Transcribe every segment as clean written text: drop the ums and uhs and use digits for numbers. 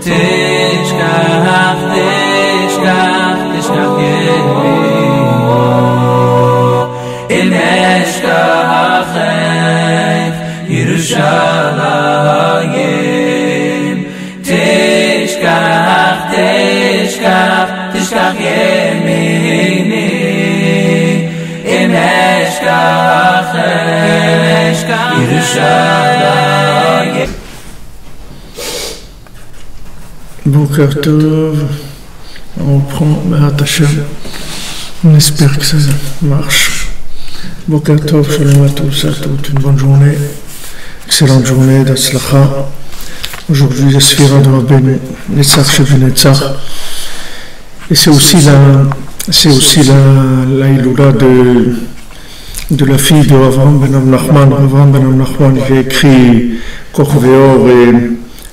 תשכח, תשכח, תשכח ימינו, אם אשכח את ירושלים. תשכח, תשכח, תשכח ימיני, אם אשכח את ירושלים. Boker Tov, on reprend Be'at Hashem, on espère que ça marche. Boker Tov, shalom à tous, à toutes, une bonne journée, excellente journée d'Atzlacha. Aujourd'hui, la Sphira de Rabbeinu, Netzach Shevi Netzach, et c'est aussi la Iloula de la fille de Avraham ben Nachman. Avraham ben Nachman, il a écrit Koch Veor et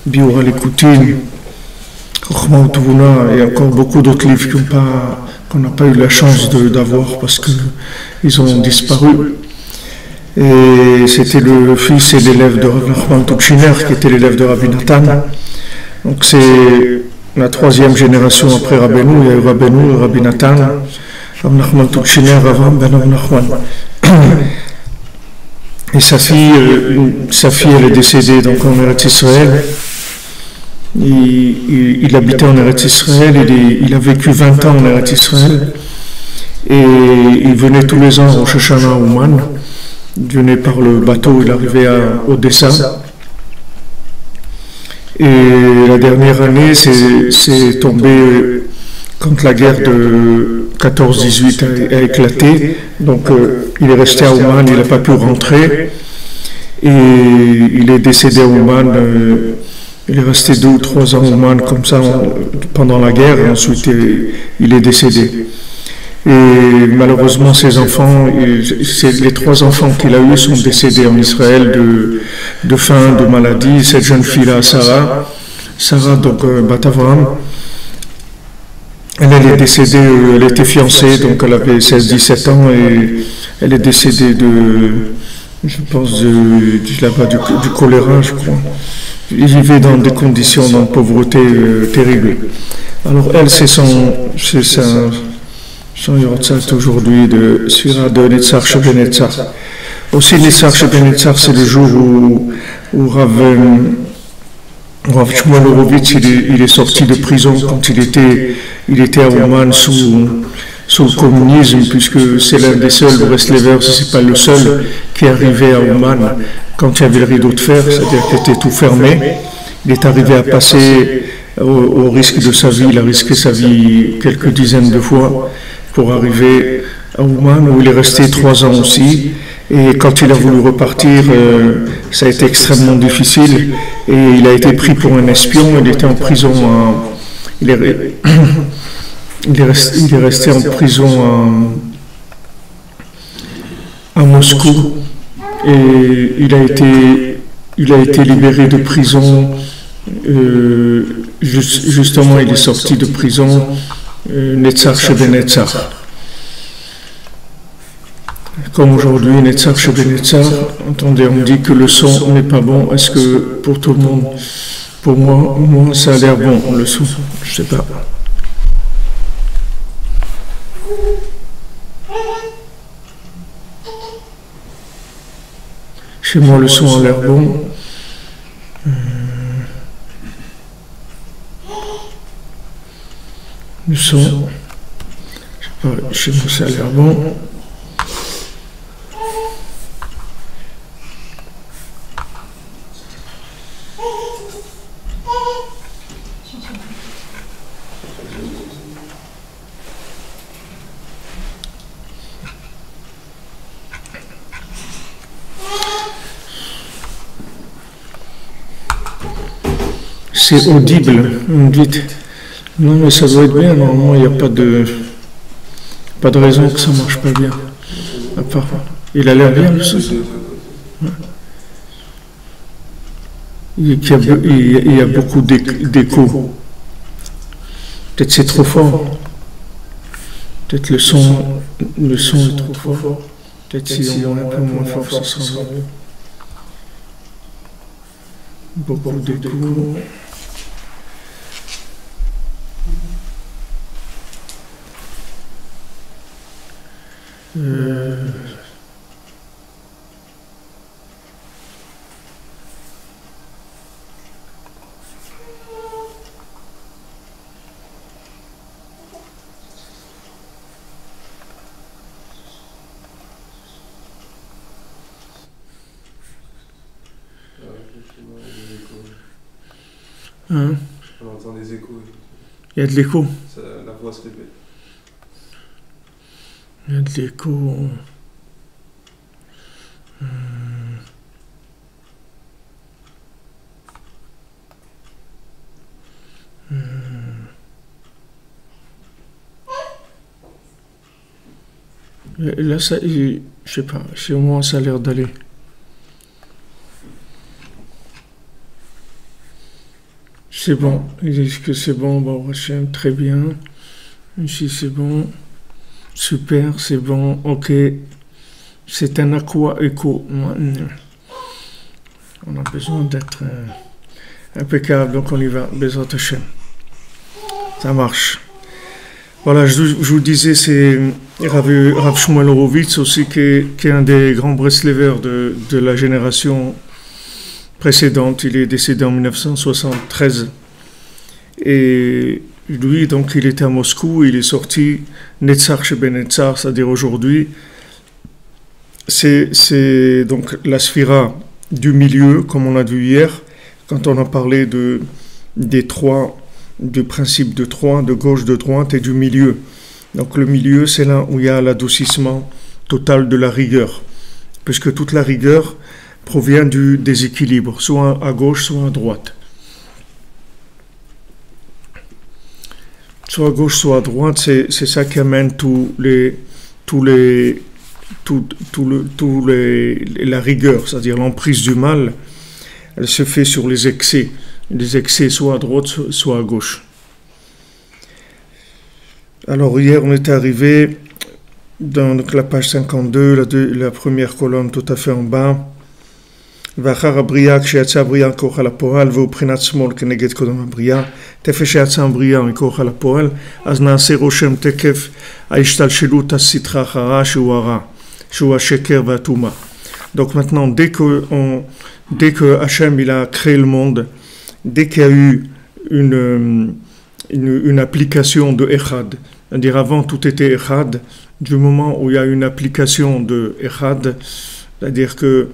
Biur Alikutin, Chochma Utuvuna, et encore beaucoup d'autres livres qu'on n'a pas eu la chance d'avoir parce qu'ils ont disparu. Et c'était le fils et l'élève de Rav Nachman Tuchiner, qui était l'élève de Rabbi Nathan. Donc c'est la troisième génération après Rabbeinu. Il y a eu Rabbeinu et Rabbi Nathan, Rav Nachman Tuchiner, Avraham ben Nachman. Et sa fille, elle est décédée donc en Eretz Israël. Il habitait en Eretz Israël, il a vécu 20 ans en Eretz Israël, et il venait tous les ans au Rosh Hashanah à Ouman. Il venait par le bateau, il arrivait à Odessa. Et la dernière année, c'est tombé quand la guerre de 14-18 a éclaté. Donc il est resté à Ouman, il n'a pas pu rentrer. Et il est décédé à Ouman. Il est resté 2 ou 3 ans à Ouman comme ça pendant la guerre, et ensuite il est décédé. Et malheureusement, ses enfants, les 3 enfants qu'il a eus sont décédés en Israël de faim, de maladie. Cette jeune fille-là, Sarah donc Bat Avraham, elle est décédée, elle était fiancée, donc elle avait 16-17 ans, et elle est décédée je pense, là-bas du choléra, je crois. Il vivait dans des conditions de pauvreté terribles. Alors elle, c'est son Yortzat aujourd'hui de Sphira de Netzach Shevi Netzach. Aussi Netzach Shevi Netzach, c'est le jour où Rav Shmuel Horowitz il est sorti de prison quand il était à Ouman sous le communisme, puisque c'est l'un des seuls Breslevers, si ce n'est pas le seul, qui est arrivé à Ouman quand il y avait le rideau de fer, c'est-à-dire qu'il était tout fermé. Il est arrivé à passer au risque de sa vie, il a risqué sa vie quelques dizaines de fois pour arriver à Ouman, où il est resté 3 ans aussi. Et quand il a voulu repartir, ça a été extrêmement difficile, et il a été pris pour un espion. Il était en prison il est resté en prison à Moscou, et il a été libéré de prison. Justement, il est sorti de prison, Netzach Shevi Netzach. Comme aujourd'hui, Netzach Shevi Netzach, entendez, on me dit que le son n'est pas bon. Est-ce que pour tout le monde, pour moi ça a l'air bon, le son, je sais pas. Chez moi, le son a l'air bon. Le son, je sais pas, chez moi ça a l'air bon. C'est audible, vous me dites. Non, mais ça doit être bien, normalement, il n'y a pas de raison que ça ne marche pas bien. À part, il a l'air bien, le son. Il y a beaucoup d'écho. Peut-être c'est trop fort. Peut-être le son est trop fort. Peut-être si on est un peu moins fort, ça sera mieux. Beaucoup d'écho. Euh, hein? On entend des échos. Il y a de l'écho. La voix se répète. Il y a de l'écho. Là, ça, je sais pas, chez moi, ça a l'air d'aller. C'est bon. Ils disent que c'est bon. Bon, Hachem, très bien. Ici, c'est bon. Super, c'est bon. Ok. C'est un aqua écho. On a besoin d'être impeccable, donc on y va. Bezrat Hachem. Ça marche. Voilà, je vous disais, c'est Rav Shmuel Horowitz aussi, qui est un des grands Breslevers de la génération précédente. Il est décédé en 1973. Et lui, donc, il était à Moscou, il est sorti Netzach Sheben Netzach, c'est-à-dire aujourd'hui. C'est donc la sphira du milieu, comme on a vu hier, quand on a parlé des trois, du principe de trois, de gauche, de droite et du milieu. Donc le milieu, c'est là où il y a l'adoucissement total de la rigueur, puisque toute la rigueur provient du déséquilibre, soit à gauche, soit à droite. Soit à gauche, soit à droite, c'est ça qui amène la rigueur, c'est-à-dire l'emprise du mal, elle se fait sur les excès. Les excès soit à droite, soit à gauche. Alors hier, on était arrivé dans la page 52, la première colonne tout à fait en bas. ואחר הבריאה, כשיצא הבריאה מכוח על הפועל, והוא בחינת שמאל כנגד קודם הבריאה, תכף שיצא הבריאה מכוח על הפועל, אז נעשה רושם תקף ההשתלשלות הסטרה אחרה שהוא הרע, שהוא השקר והטומאה. Donc maintenant, dès que Hachem il a créé le monde, dès qu'il y a eu une application de Echad, c'est-à-dire avant tout était Echad, du moment où il y a une application de Echad, c'est-à-dire que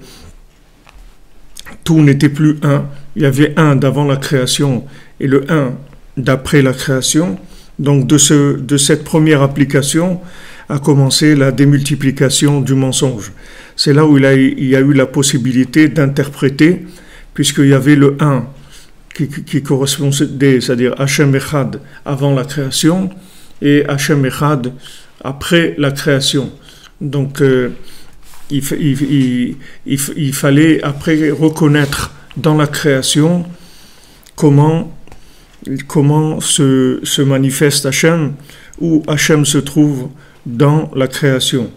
tout n'était plus un, il y avait un d'avant la création et le un d'après la création. Donc de cette première application a commencé la démultiplication du mensonge. C'est là où il y a eu la possibilité d'interpréter, puisqu'il y avait le un qui correspondait, c'est-à-dire Hachem Echad avant la création et Hachem Echad après la création. Donc il fallait après reconnaître dans la création comment se manifeste Hachem, où Hachem se trouve dans la création.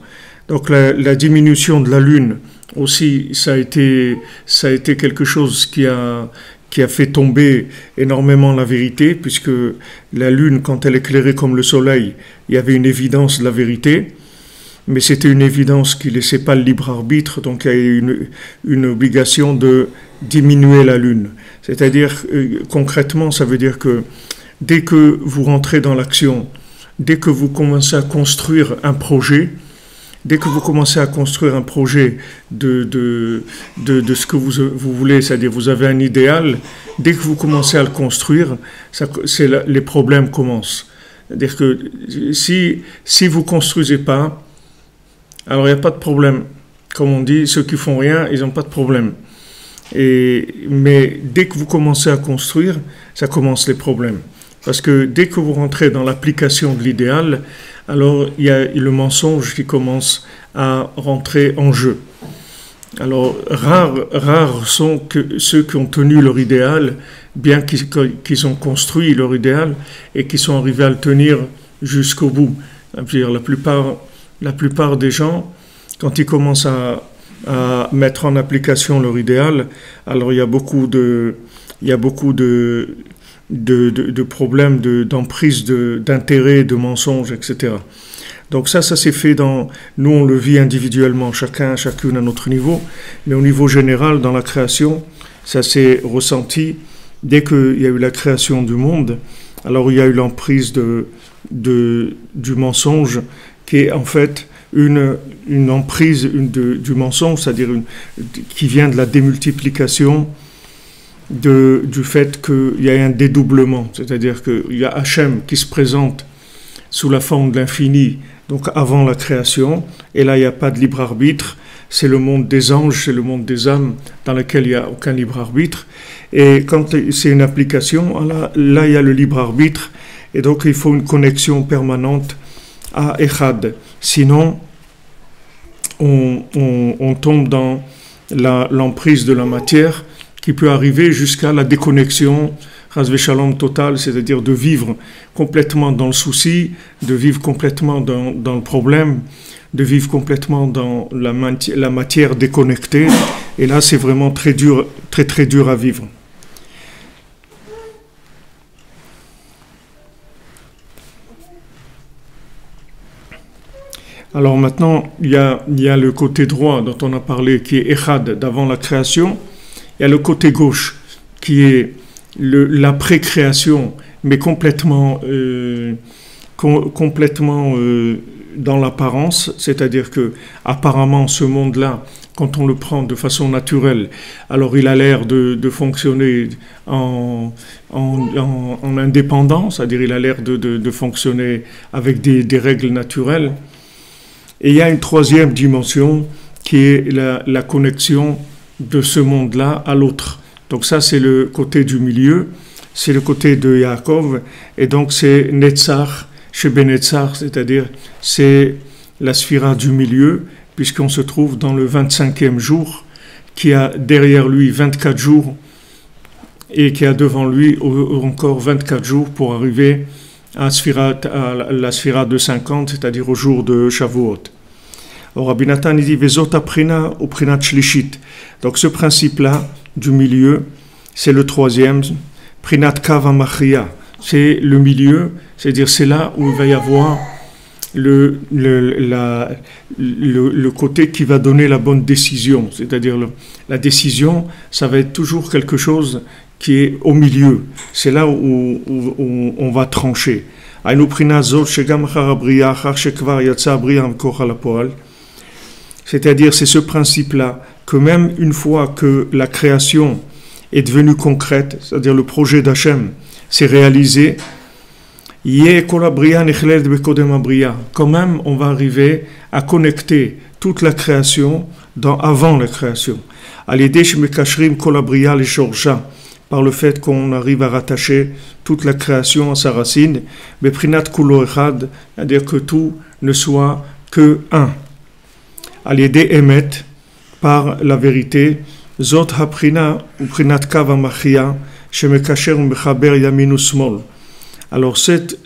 Donc la diminution de la lune aussi, ça a été quelque chose qui a fait tomber énormément la vérité, puisque la lune, quand elle éclairait comme le soleil, il y avait une évidence de la vérité. Mais c'était une évidence qui ne laissait pas le libre arbitre, donc il y a eu une obligation de diminuer la lune. C'est-à-dire, concrètement, ça veut dire que dès que vous rentrez dans l'action, dès que vous commencez à construire un projet, de ce que vous voulez, c'est-à-dire vous avez un idéal, dès que vous commencez à le construire, les problèmes commencent. C'est-à-dire que si vous ne construisez pas, alors il n'y a pas de problème. Comme on dit, ceux qui font rien, ils n'ont pas de problème. Mais dès que vous commencez à construire, ça commence les problèmes. Parce que dès que vous rentrez dans l'application de l'idéal, alors il y a le mensonge qui commence à rentrer en jeu. Alors rares sont ceux qui ont tenu leur idéal, bien qu'ils ont construit leur idéal et qui sont arrivés à le tenir jusqu'au bout. C'est-à-dire la plupart des gens, quand ils commencent à mettre en application leur idéal, alors il y a beaucoup de problèmes d'emprise, d'intérêt, de mensonges, etc. Donc ça s'est fait nous on le vit individuellement, chacune à notre niveau, mais au niveau général, dans la création, ça s'est ressenti dès qu'il y a eu la création du monde. Alors il y a eu l'emprise du mensonge, qui est en fait une emprise du mensonge, c'est-à-dire qui vient de la démultiplication du fait qu'il y a un dédoublement, c'est-à-dire qu'il y a Hachem qui se présente sous la forme de l'infini, donc avant la création, et là il n'y a pas de libre arbitre, c'est le monde des anges, c'est le monde des âmes dans lequel il n'y a aucun libre arbitre, et quand c'est une application, là il y a le libre arbitre, et donc il faut une connexion permanente à Echad, sinon on tombe dans l'emprise de la matière qui peut arriver jusqu'à la déconnexion Chas Shalom totale, c'est-à-dire de vivre complètement dans le souci, de vivre complètement dans le problème, de vivre complètement dans la matière déconnectée, et là c'est vraiment très dur, très très dur à vivre. Alors maintenant, il y a le côté droit dont on a parlé, qui est Echad, d'avant la création. Il y a le côté gauche, qui est la pré-création, mais complètement dans l'apparence, c'est-à-dire que apparemment ce monde-là, quand on le prend de façon naturelle, alors il a l'air de fonctionner en indépendant, c'est-à-dire il a l'air de fonctionner avec des règles naturelles. Et il y a une troisième dimension qui est la connexion de ce monde-là à l'autre. Donc ça, c'est le côté du milieu, c'est le côté de Yaakov, et donc c'est Netzach, chez Benetzach, c'est-à-dire c'est la sphira du milieu, puisqu'on se trouve dans le 25e jour, qui a derrière lui 24 jours, et qui a devant lui encore 24 jours pour arriver à la sphira de 50, c'est-à-dire au jour de Shavuot. Alors Rabbi Nathan dit Vezot aprina ou prinat shlishit. Donc ce principe-là du milieu, c'est le troisième, prinat kav machria. C'est le milieu, c'est-à-dire c'est là où il va y avoir le côté qui va donner la bonne décision. C'est-à-dire la décision, ça va être toujours quelque chose qui est au milieu. C'est là où on va trancher. C'est-à-dire, c'est ce principe-là, que même une fois que la création est devenue concrète, c'est-à-dire le projet d'Hachem s'est réalisé, quand même on va arriver à connecter toute la création avant la création. Par le fait qu'on arrive à rattacher toute la création à sa racine, c'est-à-dire que tout ne soit que un. Al-Yedé Emet, par la vérité, Zot Haprina ou Prinat Kav Machia, Shemekasher Mechaber Yamin Smol. Alors cette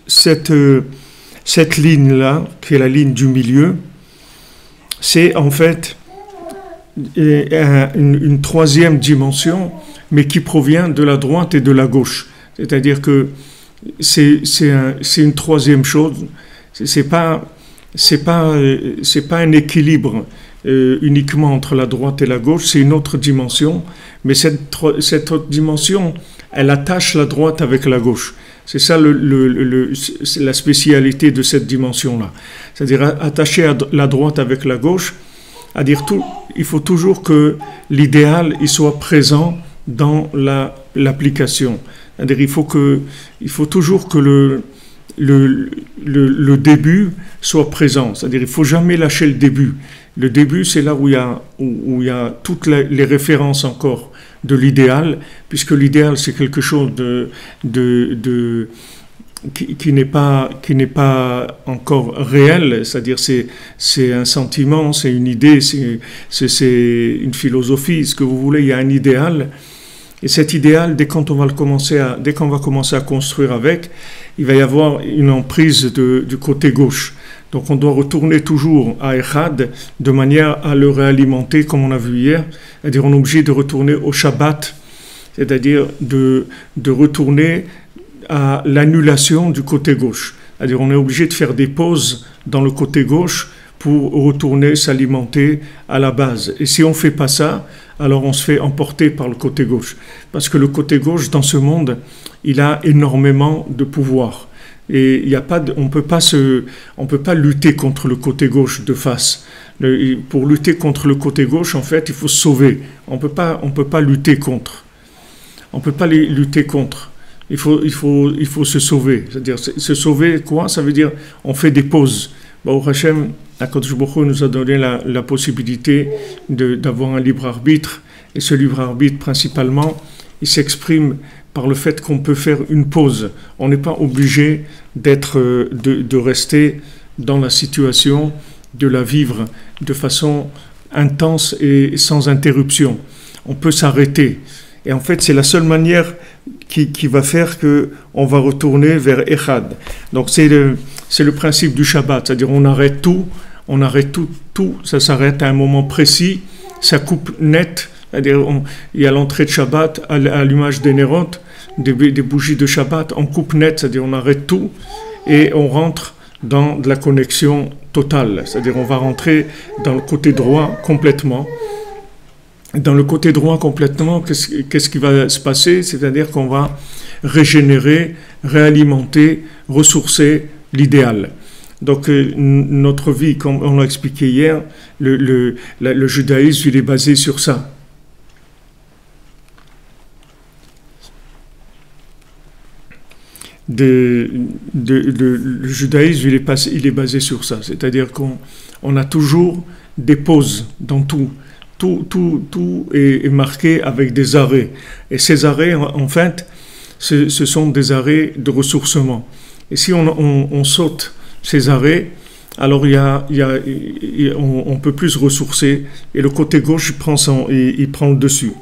ligne-là, qui est la ligne du milieu, c'est en fait une troisième dimension, mais qui provient de la droite et de la gauche. C'est-à-dire que c'est une troisième chose. C'est pas un équilibre uniquement entre la droite et la gauche, c'est une autre dimension, mais cette autre dimension, elle attache la droite avec la gauche. C'est ça c'est la spécialité de cette dimension-là. C'est-à-dire attacher la droite avec la gauche, à dire il faut toujours que l'idéal il soit présent dans l'application. C'est-à-dire il faut toujours que le début soit présent. C'est-à-dire il ne faut jamais lâcher le début. Le début, c'est là où il y a toutes les références encore de l'idéal, puisque l'idéal, c'est quelque chose qui n'est pas encore réel, c'est-à-dire c'est un sentiment, c'est une idée, c'est une philosophie, ce que vous voulez, il y a un idéal. Et cet idéal, dès qu'on va commencer à construire avec, il va y avoir une emprise du côté gauche. Donc on doit retourner toujours à Echad de manière à le réalimenter, comme on a vu hier. C'est-à-dire on est obligé de retourner au Shabbat, c'est-à-dire de retourner à l'annulation du côté gauche. C'est-à-dire on est obligé de faire des pauses dans le côté gauche pour retourner s'alimenter à la base. Et si on ne fait pas ça, alors on se fait emporter par le côté gauche. Parce que le côté gauche, dans ce monde, il a énormément de pouvoir. Et il y a pas on peut pas lutter contre le côté gauche de face. Pour lutter contre le côté gauche, en fait, il faut se sauver. On peut pas lutter contre. On peut pas lutter contre. Il faut se sauver. C'est-à-dire, se sauver, quoi? Ça veut dire, on fait des pauses. Baruch Hashem, Akadosh Baruch Hu nous a donné la possibilité d'avoir un libre arbitre. Et ce libre arbitre, principalement, il s'exprime par le fait qu'on peut faire une pause. On n'est pas obligé de rester dans la situation, de la vivre de façon intense et sans interruption. On peut s'arrêter. Et en fait, c'est la seule manière qui va faire qu'on va retourner vers Echad. Donc c'est le principe du Shabbat, c'est-à-dire on arrête tout, ça s'arrête à un moment précis, ça coupe net. C'est-à-dire, il y a l'entrée de Shabbat, à l'allumage des Nérot, des bougies de Shabbat, on coupe net, c'est-à-dire on arrête tout et on rentre dans de la connexion totale. C'est-à-dire on va rentrer dans le côté droit complètement. Dans le côté droit complètement, qu'est-ce qui va se passer? C'est-à-dire qu'on va régénérer, réalimenter, ressourcer l'idéal. Donc notre vie, comme on l'a expliqué hier, le judaïsme, il est basé sur ça. Le judaïsme, il est basé sur ça. C'est-à-dire qu'on a toujours des pauses dans tout. Tout est marqué avec des arrêts. Et ces arrêts, en fait, ce sont des arrêts de ressourcement. Et si on saute ces arrêts, alors on peut plus se ressourcer. Et le côté gauche, il prend le dessus.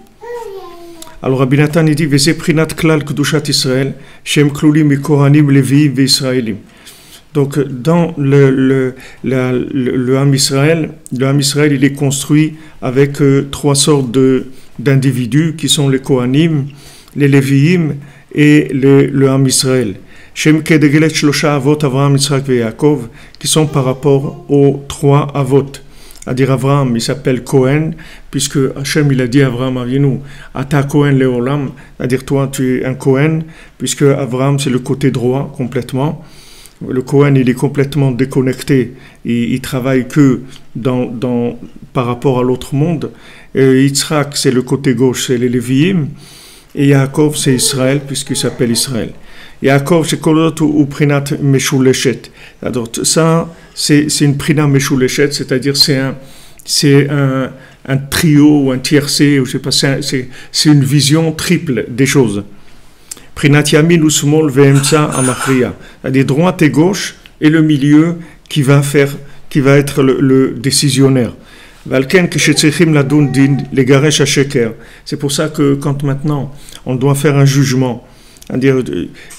Alors Rabbi Nathan, il dit « Veze prinat klal kedushat Israël, shem klolim mikohanim leviim ve Israélim » Donc, dans le Ham Israël, il est construit avec trois sortes d'individus qui sont les Kohanim, les Léviim et le Ham Israël. Shem kedegelet shlosha avot Avraham, Yitzhak et Yaakov, qui sont par rapport aux trois avot. C'est-à-dire Avraham, il s'appelle Cohen, puisque Hachem, il a dit à Avraham Avinu, Ata Cohen Leolam, c'est-à-dire toi, tu es un Cohen, puisque Avraham, c'est le côté droit complètement. Le Cohen, il est complètement déconnecté, il travaille que par rapport à l'autre monde. Et Yitzhak, c'est le côté gauche, c'est les Léviim, et Yaakov, c'est Israël, puisqu'il s'appelle Israël. Yaakov, c'est Kolot ou Prinat Meshuleshet. Alors ça, c'est une Prinat Meshuleshet, c'est-à-dire c'est un trio ou un tiercé, je sais pas, c'est une vision triple des choses. Prinat Yamin ou Smol Ve'emtsa Amachria. C'est-à-dire droite et gauche et le milieu qui va être le décisionnaire. C'est pour ça que quand maintenant on doit faire un jugement, c'est-à-dire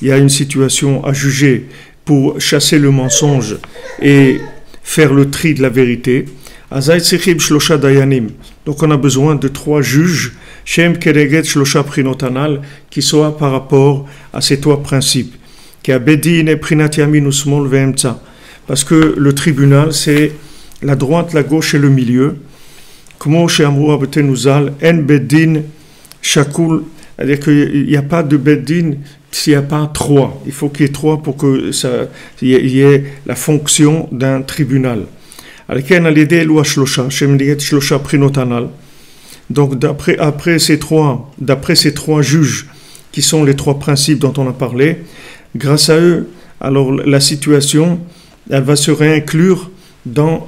il y a une situation à juger pour chasser le mensonge et faire le tri de la vérité, donc on a besoin de trois juges qui soient par rapport à ces trois principes. Parce que le tribunal, c'est la droite, la gauche et le milieu. C'est-à-dire qu'il n'y a pas de beddin s'il n'y a pas trois. Il faut qu'il y ait trois pour qu'il y ait la fonction d'un tribunal. Donc d'après ces trois juges qui sont les trois principes dont on a parlé, grâce à eux, alors la situation, elle va se réinclure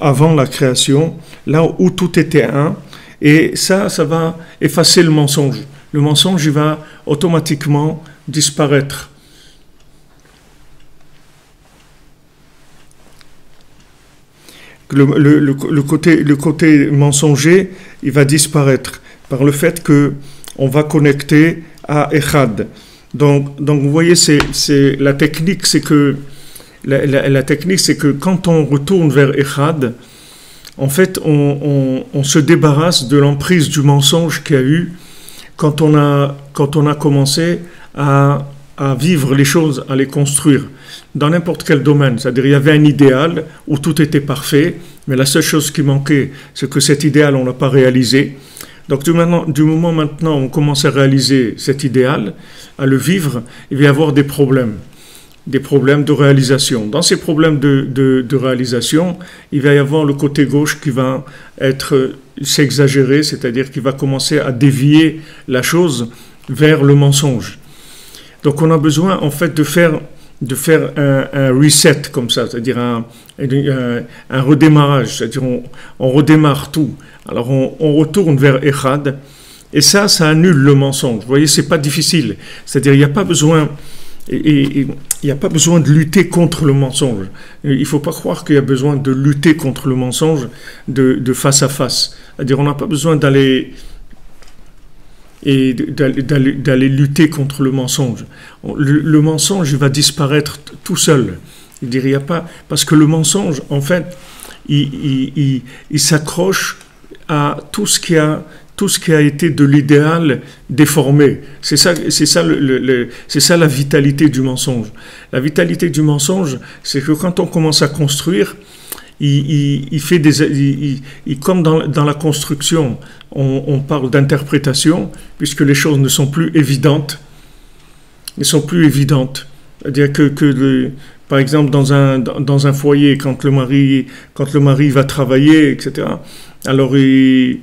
avant la création, là où tout était un, et ça va effacer le mensonge. Le mensonge, il va automatiquement disparaître. Le côté mensonger, il va disparaître par le fait que on va connecter à Echad. Donc vous voyez, la technique, c'est que quand on retourne vers Echad, en fait, on se débarrasse de l'emprise du mensonge qu'il y a eu quand on a commencé à à vivre les choses, à les construire dans n'importe quel domaine. C'est-à-dire il y avait un idéal où tout était parfait, mais la seule chose qui manquait, c'est que cet idéal, on n'a pas réalisé. Donc du moment maintenant où on commence à réaliser cet idéal, à le vivre, il va y avoir des problèmes de réalisation. Dans ces problèmes de réalisation, il va y avoir le côté gauche qui va s'exagérer, c'est-à-dire qu'il va commencer à dévier la chose vers le mensonge. Donc on a besoin en fait de faire un reset comme ça, c'est-à-dire un redémarrage, c'est-à-dire on redémarre tout. Alors on retourne vers Echad, et ça annule le mensonge. Vous voyez, c'est pas difficile. C'est-à-dire il n'y a pas besoin de lutter contre le mensonge. Il ne faut pas croire qu'il y a besoin de lutter contre le mensonge de face à face. C'est-à-dire on n'a pas besoin d'aller lutter contre le mensonge. Le mensonge, il va disparaître tout seul. Il n'y a pas, parce que le mensonge, en fait, il s'accroche à tout ce qui a été de l'idéal déformé. C'est ça la vitalité du mensonge. La vitalité du mensonge, c'est que quand on commence à construire, comme dans la construction, on parle d'interprétation, puisque les choses ne sont plus évidentes. C'est-à-dire par exemple, dans un foyer, quand le mari va travailler, etc., alors des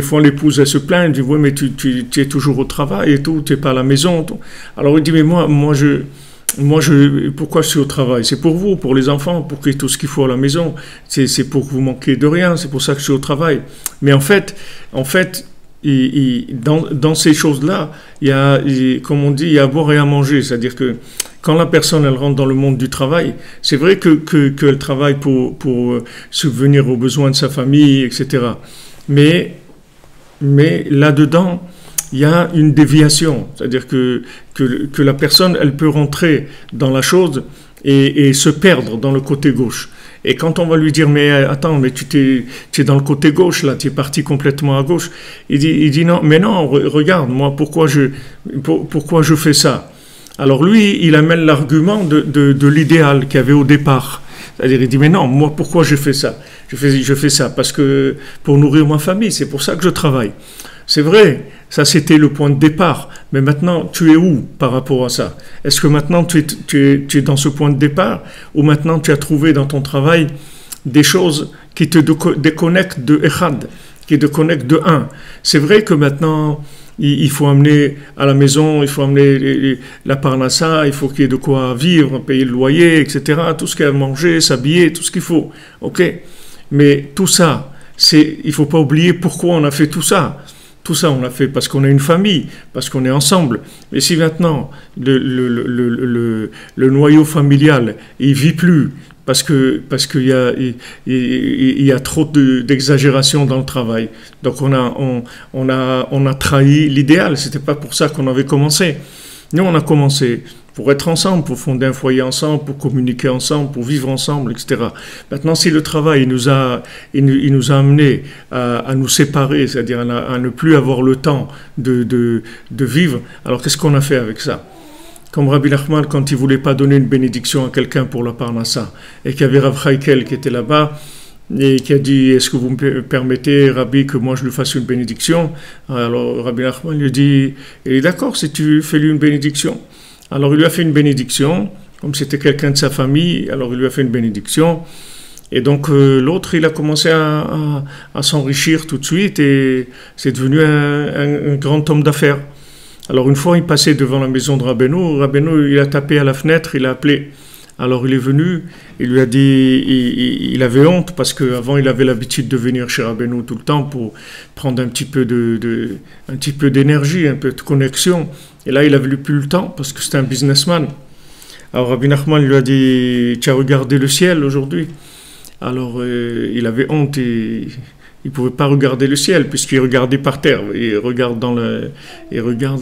fois l'épouse elle se plaint, elle dit ouais mais tu es toujours au travail et tout, tu n'es pas à la maison. Tout. Alors il dit mais moi pourquoi je suis au travail? C'est pour vous, pour les enfants, pour qu'il y ait tout ce qu'il faut à la maison. C'est pour que vous manquiez de rien, c'est pour ça que je suis au travail. Mais en fait, dans ces choses-là, il y a, comme on dit, il y a à boire et à manger. C'est-à-dire que quand la personne elle rentre dans le monde du travail, c'est vrai qu'elle travaille pour subvenir aux besoins de sa famille, etc. Mais là-dedans, il y a une déviation. C'est-à-dire que la personne, elle peut rentrer dans la chose et se perdre dans le côté gauche. Et quand on va lui dire, mais attends, mais tu es dans le côté gauche, là, tu es parti complètement à gauche, il dit non, mais non, regarde, moi, pourquoi je fais ça? Alors lui, il amène l'argument de l'idéal qu'il y avait au départ. C'est-à-dire, il dit, mais non, moi, pourquoi je fais ça? Je fais ça parce que pour nourrir ma famille, c'est pour ça que je travaille. C'est vrai, ça c'était le point de départ, mais maintenant tu es où par rapport à ça? Est-ce que maintenant tu es dans ce point de départ ou maintenant tu as trouvé dans ton travail des choses qui te déconnectent de Echad, qui te déconnectent de un? C'est vrai que maintenant il faut amener à la maison, il faut amener la parnassa, il faut qu'il y ait de quoi vivre, payer le loyer, etc. Tout ce qu'il y a à manger, s'habiller, tout ce qu'il faut. Ok, mais tout ça, il ne faut pas oublier pourquoi on a fait tout ça. Tout ça, on l'a fait parce qu'on a une famille, parce qu'on est ensemble. Mais si maintenant, le noyau familial, il vit plus, parce qu'il y a trop d'exagération dans le travail. Donc on a trahi l'idéal. C'était pas pour ça qu'on avait commencé. Nous, on a commencé pour être ensemble, pour fonder un foyer ensemble, pour communiquer ensemble, pour vivre ensemble, etc. Maintenant, si le travail il nous a amené à nous séparer, c'est-à-dire à ne plus avoir le temps de vivre, alors qu'est-ce qu'on a fait avec ça? Comme Rabbi Nachman, quand il voulait pas donner une bénédiction à quelqu'un pour la parnassa, et qu'il y avait Rav Chaikel qui était là-bas, et qui a dit, est-ce que vous me permettez, Rabbi, que moi je lui fasse une bénédiction? Alors Rabbi Nachman lui dit, il est d'accord si tu fais lui une bénédiction. Alors il lui a fait une bénédiction, comme c'était quelqu'un de sa famille, alors il lui a fait une bénédiction. Et donc l'autre, il a commencé à s'enrichir tout de suite et c'est devenu un grand homme d'affaires. Alors une fois, il passait devant la maison de Rabbeinu, il a tapé à la fenêtre, il a appelé. Alors il est venu, il lui a dit, il avait honte parce qu'avant il avait l'habitude de venir chez Rabbeinu tout le temps pour prendre un petit peu d'énergie, un peu de connexion. Et là il avait plus le temps parce que c'était un businessman. Alors Rabbi Nachman lui a dit, tu as regardé le ciel aujourd'hui? Alors il avait honte et il ne pouvait pas regarder le ciel puisqu'il regardait par terre. Il regarde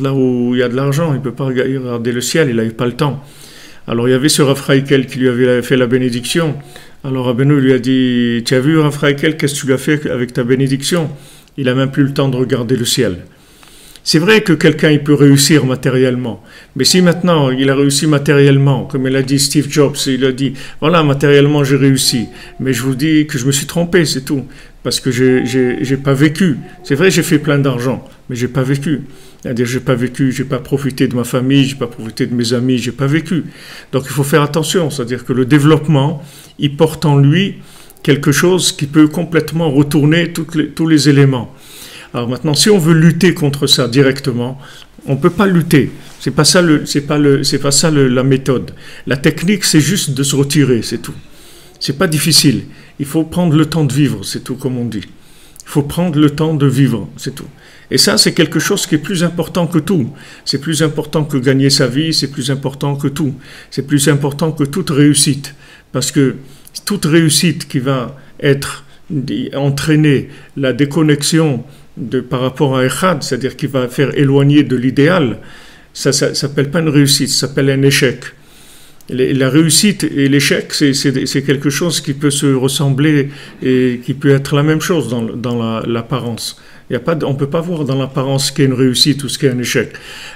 là où il y a de l'argent, il ne peut pas regarder le ciel, il n'avait pas le temps. Alors il y avait ce Rav Chaikel qui lui avait fait la bénédiction. Alors Rabbeinu lui a dit, tu as vu Rav Chaikel, qu'est-ce que tu lui as fait avec ta bénédiction? Il n'a même plus le temps de regarder le ciel. C'est vrai que quelqu'un il peut réussir matériellement, mais si maintenant il a réussi matériellement, comme il a dit Steve Jobs, il a dit voilà matériellement j'ai réussi, mais je vous dis que je me suis trompé, c'est tout, parce que j'ai pas vécu. C'est vrai j'ai fait plein d'argent, mais j'ai pas vécu. C'est-à-dire j'ai pas vécu, j'ai pas profité de ma famille, j'ai pas profité de mes amis, j'ai pas vécu. Donc il faut faire attention, c'est-à-dire que le développement il porte en lui quelque chose qui peut complètement retourner tous les éléments. Alors maintenant, si on veut lutter contre ça directement, on ne peut pas lutter. C'est pas ça la méthode. La technique, c'est juste de se retirer, c'est tout. C'est pas difficile. Il faut prendre le temps de vivre, c'est tout comme on dit. Il faut prendre le temps de vivre, c'est tout. Et ça, c'est quelque chose qui est plus important que tout. C'est plus important que gagner sa vie, c'est plus important que tout. C'est plus important que toute réussite. Parce que toute réussite qui va entraîner la déconnexion par rapport à Echad, c'est-à-dire qui va faire éloigner de l'idéal, ça s'appelle pas une réussite, ça s'appelle un échec. La réussite et l'échec, c'est quelque chose qui peut se ressembler et qui peut être la même chose dans l'apparence. On ne peut pas voir dans l'apparence ce qu'est une réussite ou ce qu'est un échec.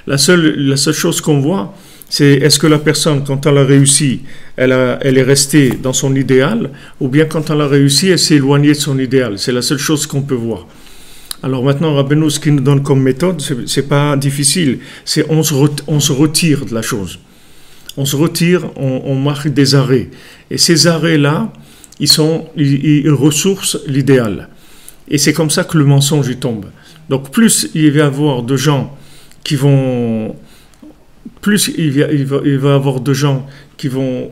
La seule chose qu'on voit, c'est est-ce que la personne, quand elle a réussi, elle est restée dans son idéal, ou bien quand elle a réussi, elle s'est éloignée de son idéal. C'est la seule chose qu'on peut voir. Alors maintenant, Rabbeinu, ce qu'il nous donne comme méthode, c'est pas difficile. C'est on se retire de la chose. On se retire, on marque des arrêts. Et ces arrêts-là, ils ressourcent l'idéal. Et c'est comme ça que le mensonge y tombe. Donc plus il va y avoir de gens qui vont... Plus il va y avoir de gens qui vont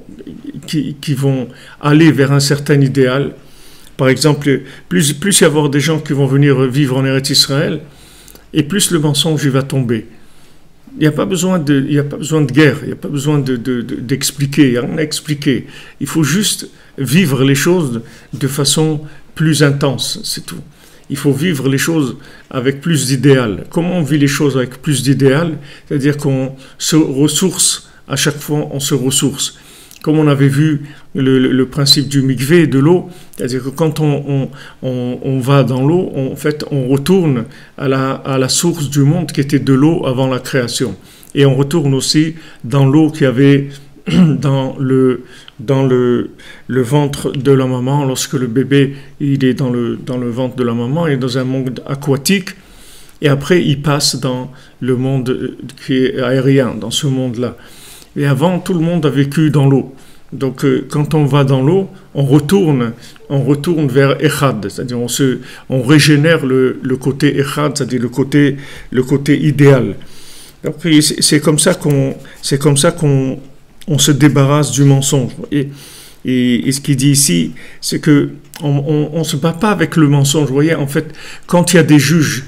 aller vers un certain idéal. Par exemple, plus il va y avoir des gens qui vont venir vivre en Eretz Israël, et plus le mensonge il va tomber. Il n'y a pas besoin de guerre, il n'y a pas besoin d'expliquer, il n'y a rien à expliquer. Il faut juste vivre les choses de façon plus intense, c'est tout. Il faut vivre les choses avec plus d'idéal. Comment on vit les choses avec plus d'idéal? C'est-à-dire qu'on se ressource, à chaque fois on se ressource. Comme on avait vu le principe du mikvé, de l'eau, c'est-à-dire que quand on va dans l'eau, en fait, on retourne à la source du monde qui était de l'eau avant la création. Et on retourne aussi dans l'eau qu'il y avait dans le ventre de la maman, lorsque le bébé il est dans le ventre de la maman, il est dans un monde aquatique, et après il passe dans le monde qui est aérien, dans ce monde-là. Et avant, tout le monde a vécu dans l'eau. Donc, quand on va dans l'eau, on retourne vers Echad, c'est-à-dire on régénère le côté Echad, c'est-à-dire le côté idéal. Donc, c'est comme ça qu'on se débarrasse du mensonge. Et ce qu'il dit ici, c'est que on se bat pas avec le mensonge. Vous voyez, en fait, quand il y a des juges,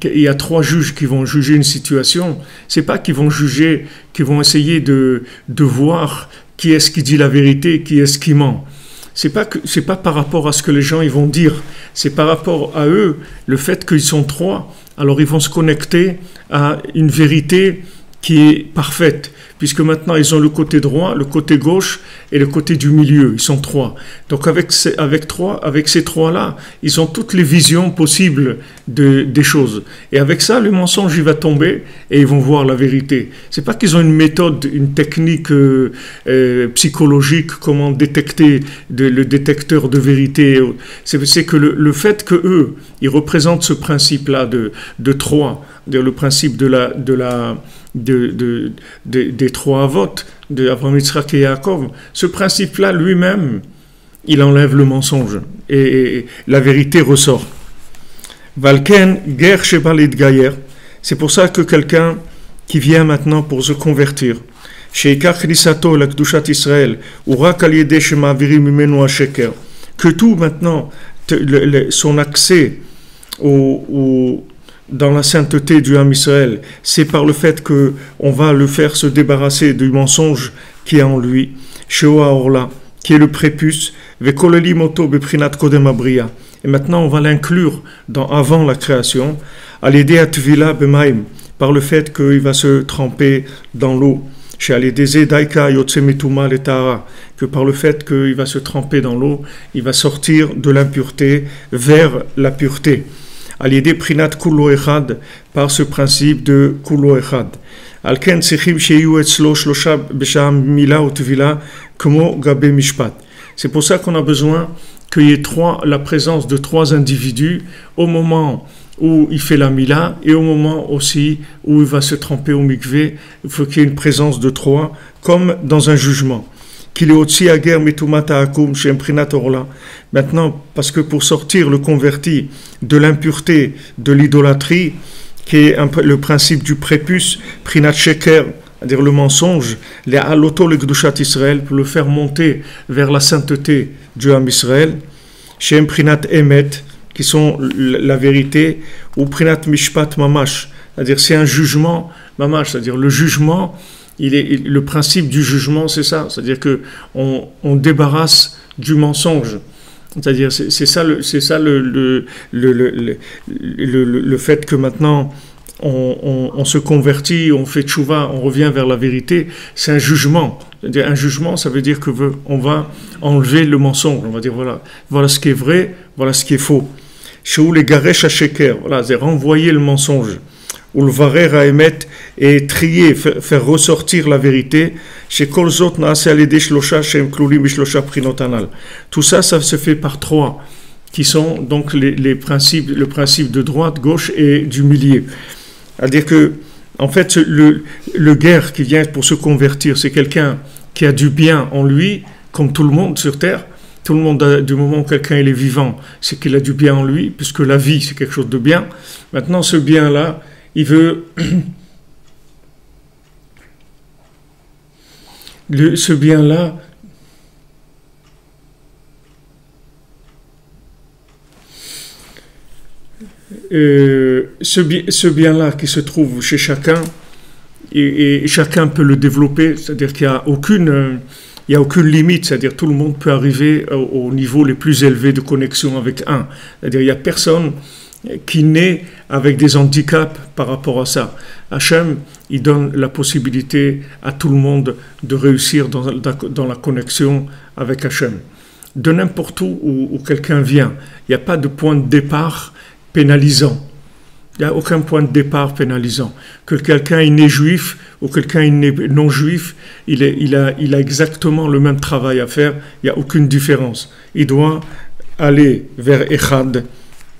il y a 3 juges qui vont juger une situation, c'est pas qu'ils vont juger, qu'ils vont essayer de voir qui est-ce qui dit la vérité, qui est-ce qui ment. C'est pas par rapport à ce que les gens ils vont dire, c'est par rapport à eux, le fait qu'ils sont 3, alors ils vont se connecter à une vérité qui est parfaite, puisque maintenant ils ont le côté droit, le côté gauche et le côté du milieu, ils sont 3. Donc avec ces 3-là, ils ont toutes les visions possibles des choses. Et avec ça, le mensonge il va tomber et ils vont voir la vérité. C'est pas qu'ils ont une méthode, une technique psychologique, comment détecter le détecteur de vérité. C'est que le fait que eux, ils représentent ce principe-là de 3, le principe des 3 votes de Abraham, Yitzhak et Yaakov, ce principe-là lui-même, il enlève le mensonge et la vérité ressort. Valken ger shebalit gayer, c'est pour ça que quelqu'un qui vient maintenant pour se convertir, sheikach nisato la kedushat Israël, ou rak al yedei shema'avirim mimenu hasheker, que tout maintenant son accès dans la sainteté du Ham Israël, c'est par le fait que on va le faire se débarrasser du mensonge qui est en lui, Sheoa Orla, qui est le prépuce, Vekoleli Moto Beprinat Kodem Abria. Et maintenant on va l'inclure avant la création, à l'aider à Tvila Bemaim, par le fait qu'il va se tremper dans l'eau, chez Aledeze Daika Yotsemituma Letara, que par le fait qu'il va se tremper dans l'eau, il va sortir de l'impureté vers la pureté. Al-Yedé Prinat Kulo Echad, par ce principe de Kulo Echad. Al-Ken Sechim Sheyu Etzlo Shlosha Besham Mila Utvila Kmo Gabe Mishpat. C'est pour ça qu'on a besoin qu'il y ait la présence de 3 individus au moment où il fait la Mila et au moment aussi où il va se tremper au mikvé. Il faut qu'il y ait une présence de 3, comme dans un jugement. Maintenant, parce que pour sortir le converti de l'impureté, de l'idolâtrie, qui est le principe du prépuce, Prinat Sheker, c'est-à-dire le mensonge, les Aloto le Gdushat Israël, pour le faire monter vers la sainteté du Ham Israël, Shem Prinat Emet, qui sont la vérité, ou Prinat Mishpat Mamash, c'est-à-dire c'est un jugement Mamash, c'est-à-dire le jugement. Le principe du jugement, c'est ça, c'est-à-dire que on débarrasse du mensonge. C'est-à-dire, c'est ça le fait que maintenant on se convertit, on fait tchouva, on revient vers la vérité. C'est un jugement. C'est-à-dire, un jugement, ça veut dire que on va enlever le mensonge. On va dire voilà ce qui est vrai, voilà ce qui est faux. Chez où les garesh à sheker, voilà, c'est renvoyer le mensonge. Ou le varer à émettre et trier, faire ressortir la vérité. Chez Kolzot naase alede shlosha shem klulim shlosha prinotanal. Tout ça, ça se fait par 3, qui sont donc le principe de droite, gauche et du milieu. C'est-à-dire que, en fait, le guerre qui vient pour se convertir, c'est quelqu'un qui a du bien en lui, comme tout le monde sur terre. Tout le monde, du moment où quelqu'un il est vivant, c'est qu'il a du bien en lui, puisque la vie, c'est quelque chose de bien. Maintenant, ce bien-là, il veut ce bien-là ce bien-là qui se trouve chez chacun et chacun peut le développer, c'est-à-dire qu'il n'y a aucune limite, c'est-à-dire tout le monde peut arriver au niveau les plus élevés de connexion avec un, c'est-à-dire il n'y a personne qui naît avec des handicaps par rapport à ça. Hachem, il donne la possibilité à tout le monde de réussir dans la connexion avec Hachem. De n'importe où quelqu'un vient, il n'y a pas de point de départ pénalisant. Il n'y a aucun point de départ pénalisant. Que quelqu'un est né juif ou quelqu'un est né non juif, il a exactement le même travail à faire, il n'y a aucune différence. Il doit aller vers Echad,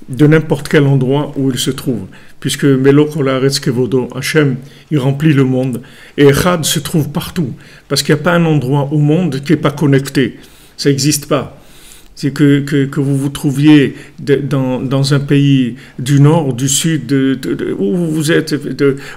de n'importe quel endroit où il se trouve, puisque Melok Olaretz Kevodo, Hachem, il remplit le monde, et Echad se trouve partout, parce qu'il n'y a pas un endroit au monde qui n'est pas connecté, ça n'existe pas. C'est que vous vous trouviez dans un pays du nord, du sud, où vous êtes,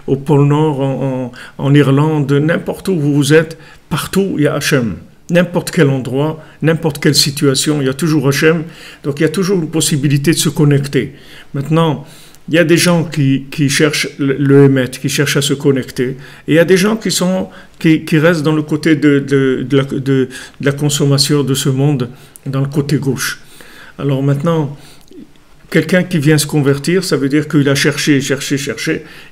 au pôle nord, en Irlande, n'importe où vous êtes, partout il y a Hachem. N'importe quel endroit, n'importe quelle situation, il y a toujours Hachem, donc il y a toujours une possibilité de se connecter. Maintenant, il y a des gens qui cherchent le émet, qui cherchent à se connecter, et il y a des gens qui restent dans le côté de la consommation de ce monde, dans le côté gauche. Alors maintenant, quelqu'un qui vient se convertir, ça veut dire qu'il a cherché,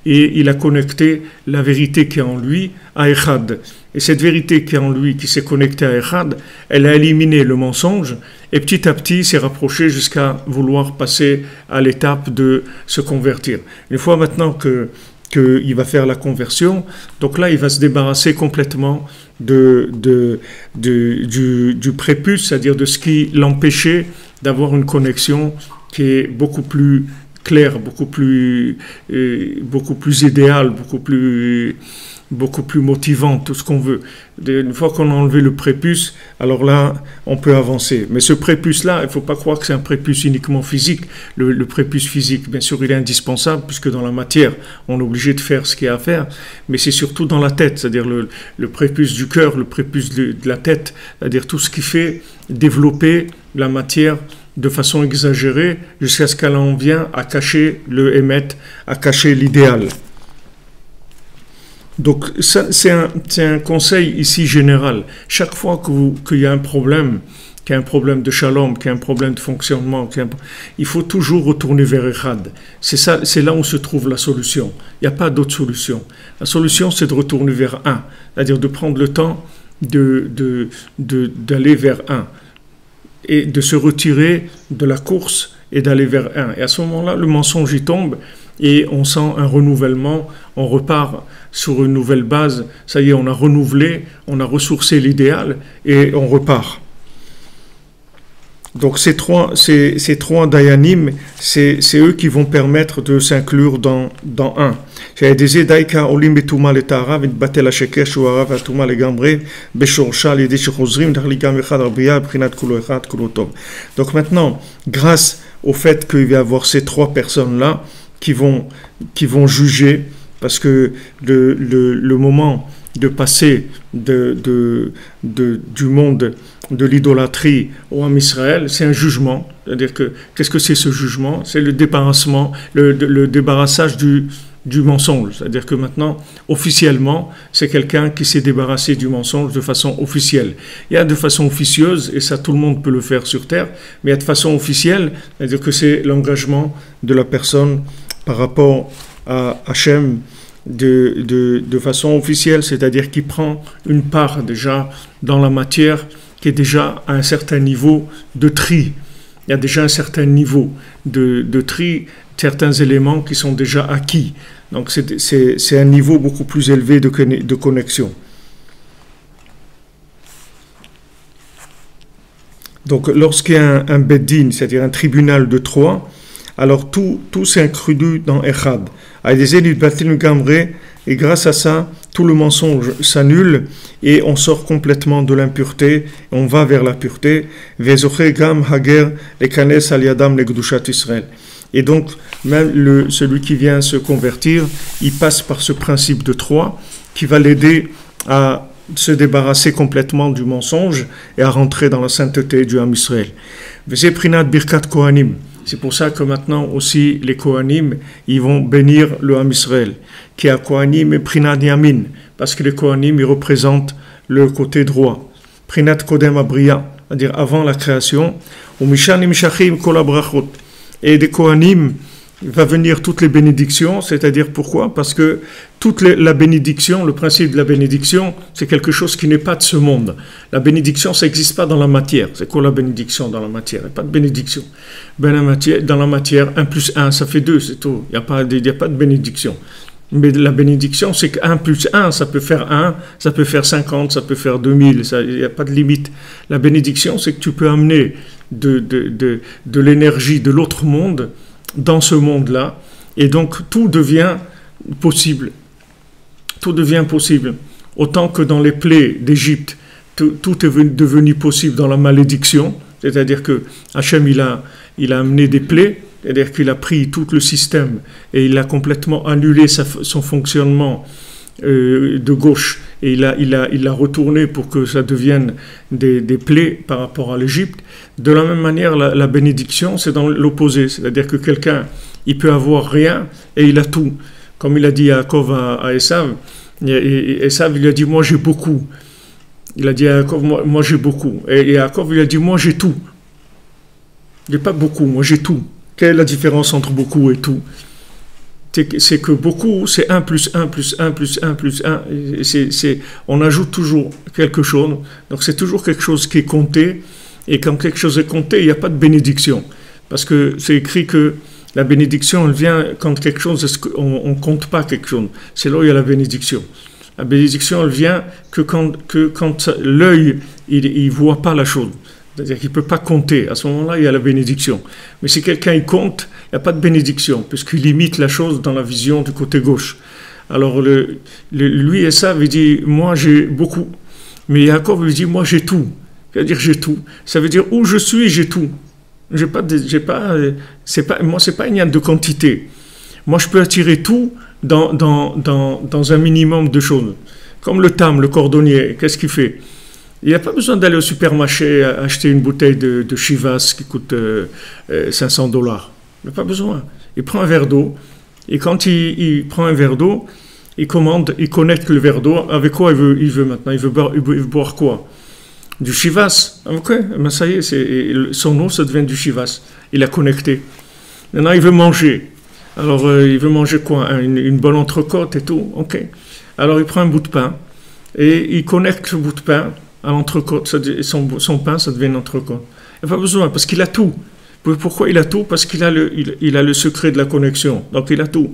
et il a connecté la vérité qui est en lui à Echad. Et cette vérité qui est en lui, qui s'est connectée à Echad, elle a éliminé le mensonge, et petit à petit s'est rapproché jusqu'à vouloir passer à l'étape de se convertir. Une fois maintenant qu'il va faire la conversion, donc là il va se débarrasser complètement du prépuce, c'est-à-dire de ce qui l'empêchait d'avoir une connexion qui est beaucoup plus claire, beaucoup plus idéale, beaucoup plus motivante, tout ce qu'on veut. Une fois qu'on a enlevé le prépuce, alors là, on peut avancer. Mais ce prépuce-là, il ne faut pas croire que c'est un prépuce uniquement physique. Le prépuce physique, bien sûr, il est indispensable, puisque dans la matière, on est obligé de faire ce qu'il y a à faire, mais c'est surtout dans la tête, c'est-à-dire le prépuce du cœur, le prépuce de la tête, c'est-à-dire tout ce qui fait développer la matière de façon exagérée, jusqu'à ce qu'elle en vienne à cacher le émet, à cacher l'idéal. Donc, c'est un conseil ici général. Chaque fois qu'il y a un problème, qu'il y a un problème de shalom, qu'il y a un problème de fonctionnement, il faut toujours retourner vers Echad. C'est là où se trouve la solution. Il n'y a pas d'autre solution. La solution, c'est de retourner vers un, c'est-à-dire de prendre le temps d'aller vers un et de se retirer de la course et d'aller vers un. Et à ce moment-là, le mensonge y tombe et on sent un renouvellement, on repart sur une nouvelle base. Ça y est, on a renouvelé, on a ressourcé l'idéal et on repart. Donc ces trois dayanim, c'est eux qui vont permettre de s'inclure dans un. Donc maintenant, grâce au fait qu'il va y avoir ces trois personnes-là qui vont juger, parce que le moment de passer du monde de l'idolâtrie au Ham Israël, c'est un jugement. C'est-à-dire que, qu'est-ce que c'est ce jugement? C'est le débarrassement, le débarrassage du mensonge. C'est-à-dire que maintenant, officiellement, c'est quelqu'un qui s'est débarrassé du mensonge de façon officielle. Il y a de façon officieuse, et ça tout le monde peut le faire sur Terre, mais il y a de façon officielle, c'est-à-dire que c'est l'engagement de la personne par rapport à Hachem, de façon officielle, c'est-à-dire qu'il prend une part déjà dans la matière qui est déjà à un certain niveau de tri. Il y a déjà un certain niveau de tri, certains éléments qui sont déjà acquis. Donc c'est un niveau beaucoup plus élevé de connexion. Donc lorsqu'il y a un beddin, c'est-à-dire un tribunal de trois, alors tout s'est inclus dans Echad. Et grâce à ça, tout le mensonge s'annule et on sort complètement de l'impureté, on va vers la pureté. Et donc, même celui qui vient se convertir, il passe par ce principe de trois qui va l'aider à se débarrasser complètement du mensonge et à rentrer dans la sainteté du Ham Israël. C'est pour ça que maintenant aussi les Kohanim, ils vont bénir le Ham Israël, qui a Kohanim et Prinat Yamin, parce que les Kohanim, ils représentent le côté droit. Prinat Kodem Abriya, c'est-à-dire avant la création, ou Mishanim Shachim Kol Brachot. Et des Kohanim, il va venir toutes les bénédictions, c'est-à-dire pourquoi? Parce que la bénédiction, le principe de la bénédiction, c'est quelque chose qui n'est pas de ce monde. La bénédiction, ça n'existe pas dans la matière. C'est quoi la bénédiction dans la matière? Il n'y a pas de bénédiction. Dans la matière, 1 plus 1, ça fait 2, c'est tout. Il n'y a pas de bénédiction. Mais la bénédiction, c'est que 1 plus 1, ça peut faire 1, ça peut faire 50, ça peut faire 2000, il n'y a pas de limite. La bénédiction, c'est que tu peux amener de l'énergie de l'autre monde dans ce monde-là, et donc tout devient possible. Tout devient possible. Autant que dans les plaies d'Égypte, tout est devenu possible dans la malédiction, c'est-à-dire que Hachem, il a amené des plaies, c'est-à-dire qu'il a pris tout le système et il a complètement annulé son fonctionnement de gauche, et il l'a retourné pour que ça devienne des plaies par rapport à l'Égypte. De la même manière, la bénédiction, c'est dans l'opposé, c'est-à-dire que quelqu'un, il peut avoir rien et il a tout. Comme il a dit Yaakov à Esav, Esav, il a dit, moi j'ai beaucoup. Il a dit à Yaakov, moi j'ai beaucoup. Et Yaakov, il a dit, moi j'ai tout. J'ai pas beaucoup, moi j'ai tout. Quelle est la différence entre beaucoup et tout? C'est que beaucoup, c'est 1 plus 1 plus 1 plus 1 plus 1. On ajoute toujours quelque chose. Donc c'est toujours quelque chose qui est compté. Et quand quelque chose est compté, il n'y a pas de bénédiction. Parce que c'est écrit que la bénédiction, elle vient quand quelque chose, on ne compte pas quelque chose. C'est là où il y a la bénédiction. La bénédiction, elle vient que quand l'œil, il ne voit pas la chose. C'est-à-dire qu'il ne peut pas compter. À ce moment-là, il y a la bénédiction. Mais si quelqu'un il compte, il n'y a pas de bénédiction, puisqu'il limite la chose dans la vision du côté gauche. Alors, lui et ça, il dit, moi j'ai beaucoup. Mais Yaakov lui dit, moi j'ai tout. C'est-à-dire j'ai tout. Ça veut dire, où je suis, j'ai tout. Moi, c'est pas une ligne de quantité. Moi, je peux attirer tout dans un minimum de choses. Comme le tam, le cordonnier, qu'est-ce qu'il fait? Il n'y a pas besoin d'aller au supermarché acheter une bouteille de Chivas qui coûte $500. Il n'a pas besoin. Il prend un verre d'eau, et quand il prend un verre d'eau, il connecte le verre d'eau. Avec quoi il veut maintenant? Il veut boire quoi? Du Chivas. Ok, mais ça y est, son eau, ça devient du Chivas. Il a connecté. Maintenant, il veut manger. Alors, il veut manger quoi? Une bonne entrecôte et tout. Ok. Alors, il prend un bout de pain, et il connecte ce bout de pain à l'entrecôte, son pain, ça devient une entrecôte. Il n'a pas besoin, parce qu'il a tout. Pourquoi il a tout? Parce qu'il a il a le secret de la connexion. Donc il a tout.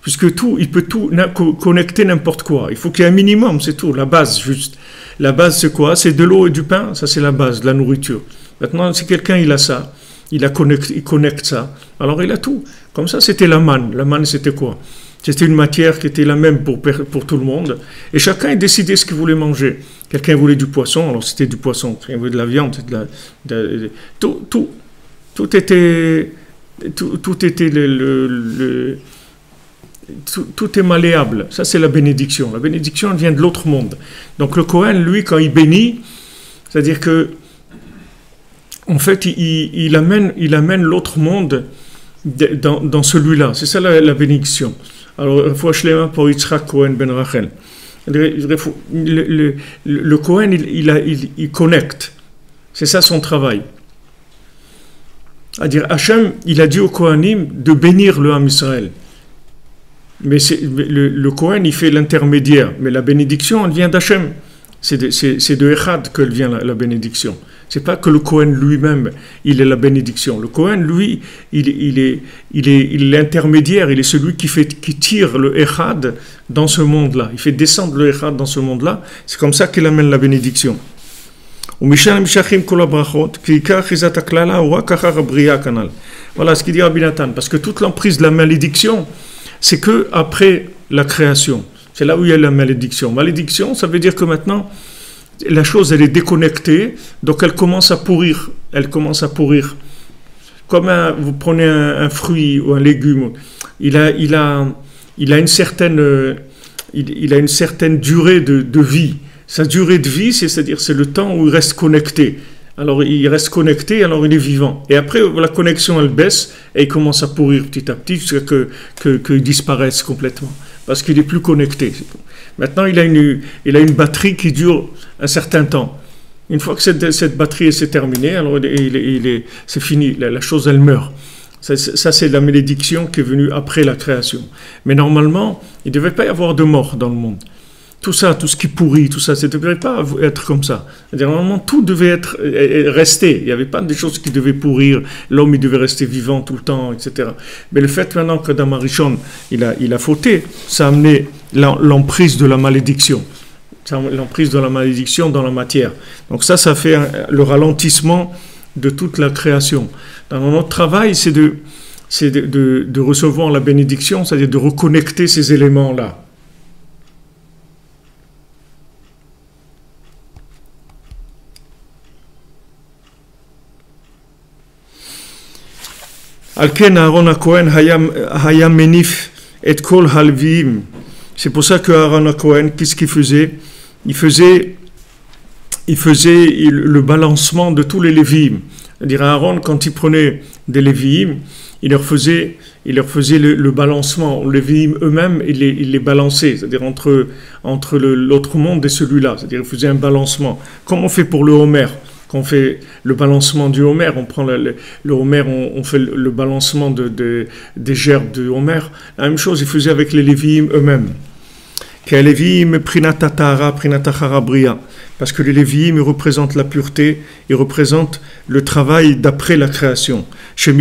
Puisque tout, il peut tout connecter n'importe quoi. Il faut qu'il y ait un minimum, c'est tout, la base juste. La base c'est quoi? C'est de l'eau et du pain, ça c'est la base, de la nourriture. Maintenant, si quelqu'un il a ça, il connecte ça, alors il a tout. Comme ça, c'était la manne. La manne c'était quoi? C'était une matière qui était la même pour tout le monde. Et chacun décidait ce qu'il voulait manger. Quelqu'un voulait du poisson, alors c'était du poisson. Quelqu'un voulait de la viande, tout était tout est malléable. Ça, c'est la bénédiction. La bénédiction, elle vient de l'autre monde. Donc, le Kohen, lui, quand il bénit, c'est-à-dire que, en fait, il amène l'autre monde dans celui-là. C'est ça la bénédiction. Alors, Fouachlema pour Yitzhak Kohen ben Rachel. Le Kohen, il connecte. C'est ça son travail. C'est-à-dire, Hachem, il a dit au Kohanim de bénir le Ham Israël. Mais le Kohen, il fait l'intermédiaire. Mais la bénédiction, elle vient d'Hachem. C'est de Echad que vient la bénédiction. C'est pas que le Kohen lui-même, il est la bénédiction. Le Kohen, lui, il est l'intermédiaire. Il est celui qui tire le Echad dans ce monde-là. Il fait descendre le Echad dans ce monde-là. C'est comme ça qu'il amène la bénédiction. Voilà ce qu'il dit Rabbi Nathan. Parce que toute l'emprise de la malédiction, c'est que après la création. C'est là où il y a la malédiction. Malédiction, ça veut dire que maintenant, la chose, elle est déconnectée, donc elle commence à pourrir. Elle commence à pourrir. Comme vous prenez un fruit ou un légume, il a une certaine durée de vie. Sa durée de vie, c'est-à-dire c'est le temps où il reste connecté. Alors il reste connecté, alors il est vivant. Et après, la connexion, elle baisse et il commence à pourrir petit à petit jusqu'à qu'il disparaisse complètement. Parce qu'il n'est plus connecté. Maintenant, il a une batterie qui dure un certain temps. Une fois que cette batterie s'est terminée, alors c'est fini, la chose, elle meurt. Ça, c'est la malédiction qui est venue après la création. Mais normalement, il ne devait pas y avoir de mort dans le monde. Tout ça, tout ce qui pourrit, tout ça, ça ne devait pas être comme ça. C'est-à-dire, normalement, tout devait rester. Il n'y avait pas des choses qui devaient pourrir. L'homme, il devait rester vivant tout le temps, etc. Mais le fait maintenant que dans Arishon, il a fauté, ça a amené l'emprise de la malédiction. L'emprise de la malédiction dans la matière. Donc ça fait le ralentissement de toute la création. Dans notre travail, c'est de recevoir la bénédiction, c'est-à-dire de reconnecter ces éléments-là. Alken Aaron HaKohen haya menif et kol halviim. C'est pour ça que Aaron HaKohen, qu'est-ce qu'il faisait? Il faisait le balancement de tous les Lévi'im. C'est-à-dire Aaron, quand il prenait des Lévi'im, il leur faisait le balancement. Les Lévi'im eux-mêmes, il les balançait, c'est-à-dire entre l'autre monde et celui-là. C'est-à-dire il faisait un balancement. Comme on fait pour le Homer. Quand on fait le balancement du Homer, on prend le Homer, on fait le balancement des gerbes du Homer. La même chose, il faisait avec les Lévi'im eux-mêmes. Parce que les Lévi'im représentent la pureté, ils représentent le travail d'après la création. Que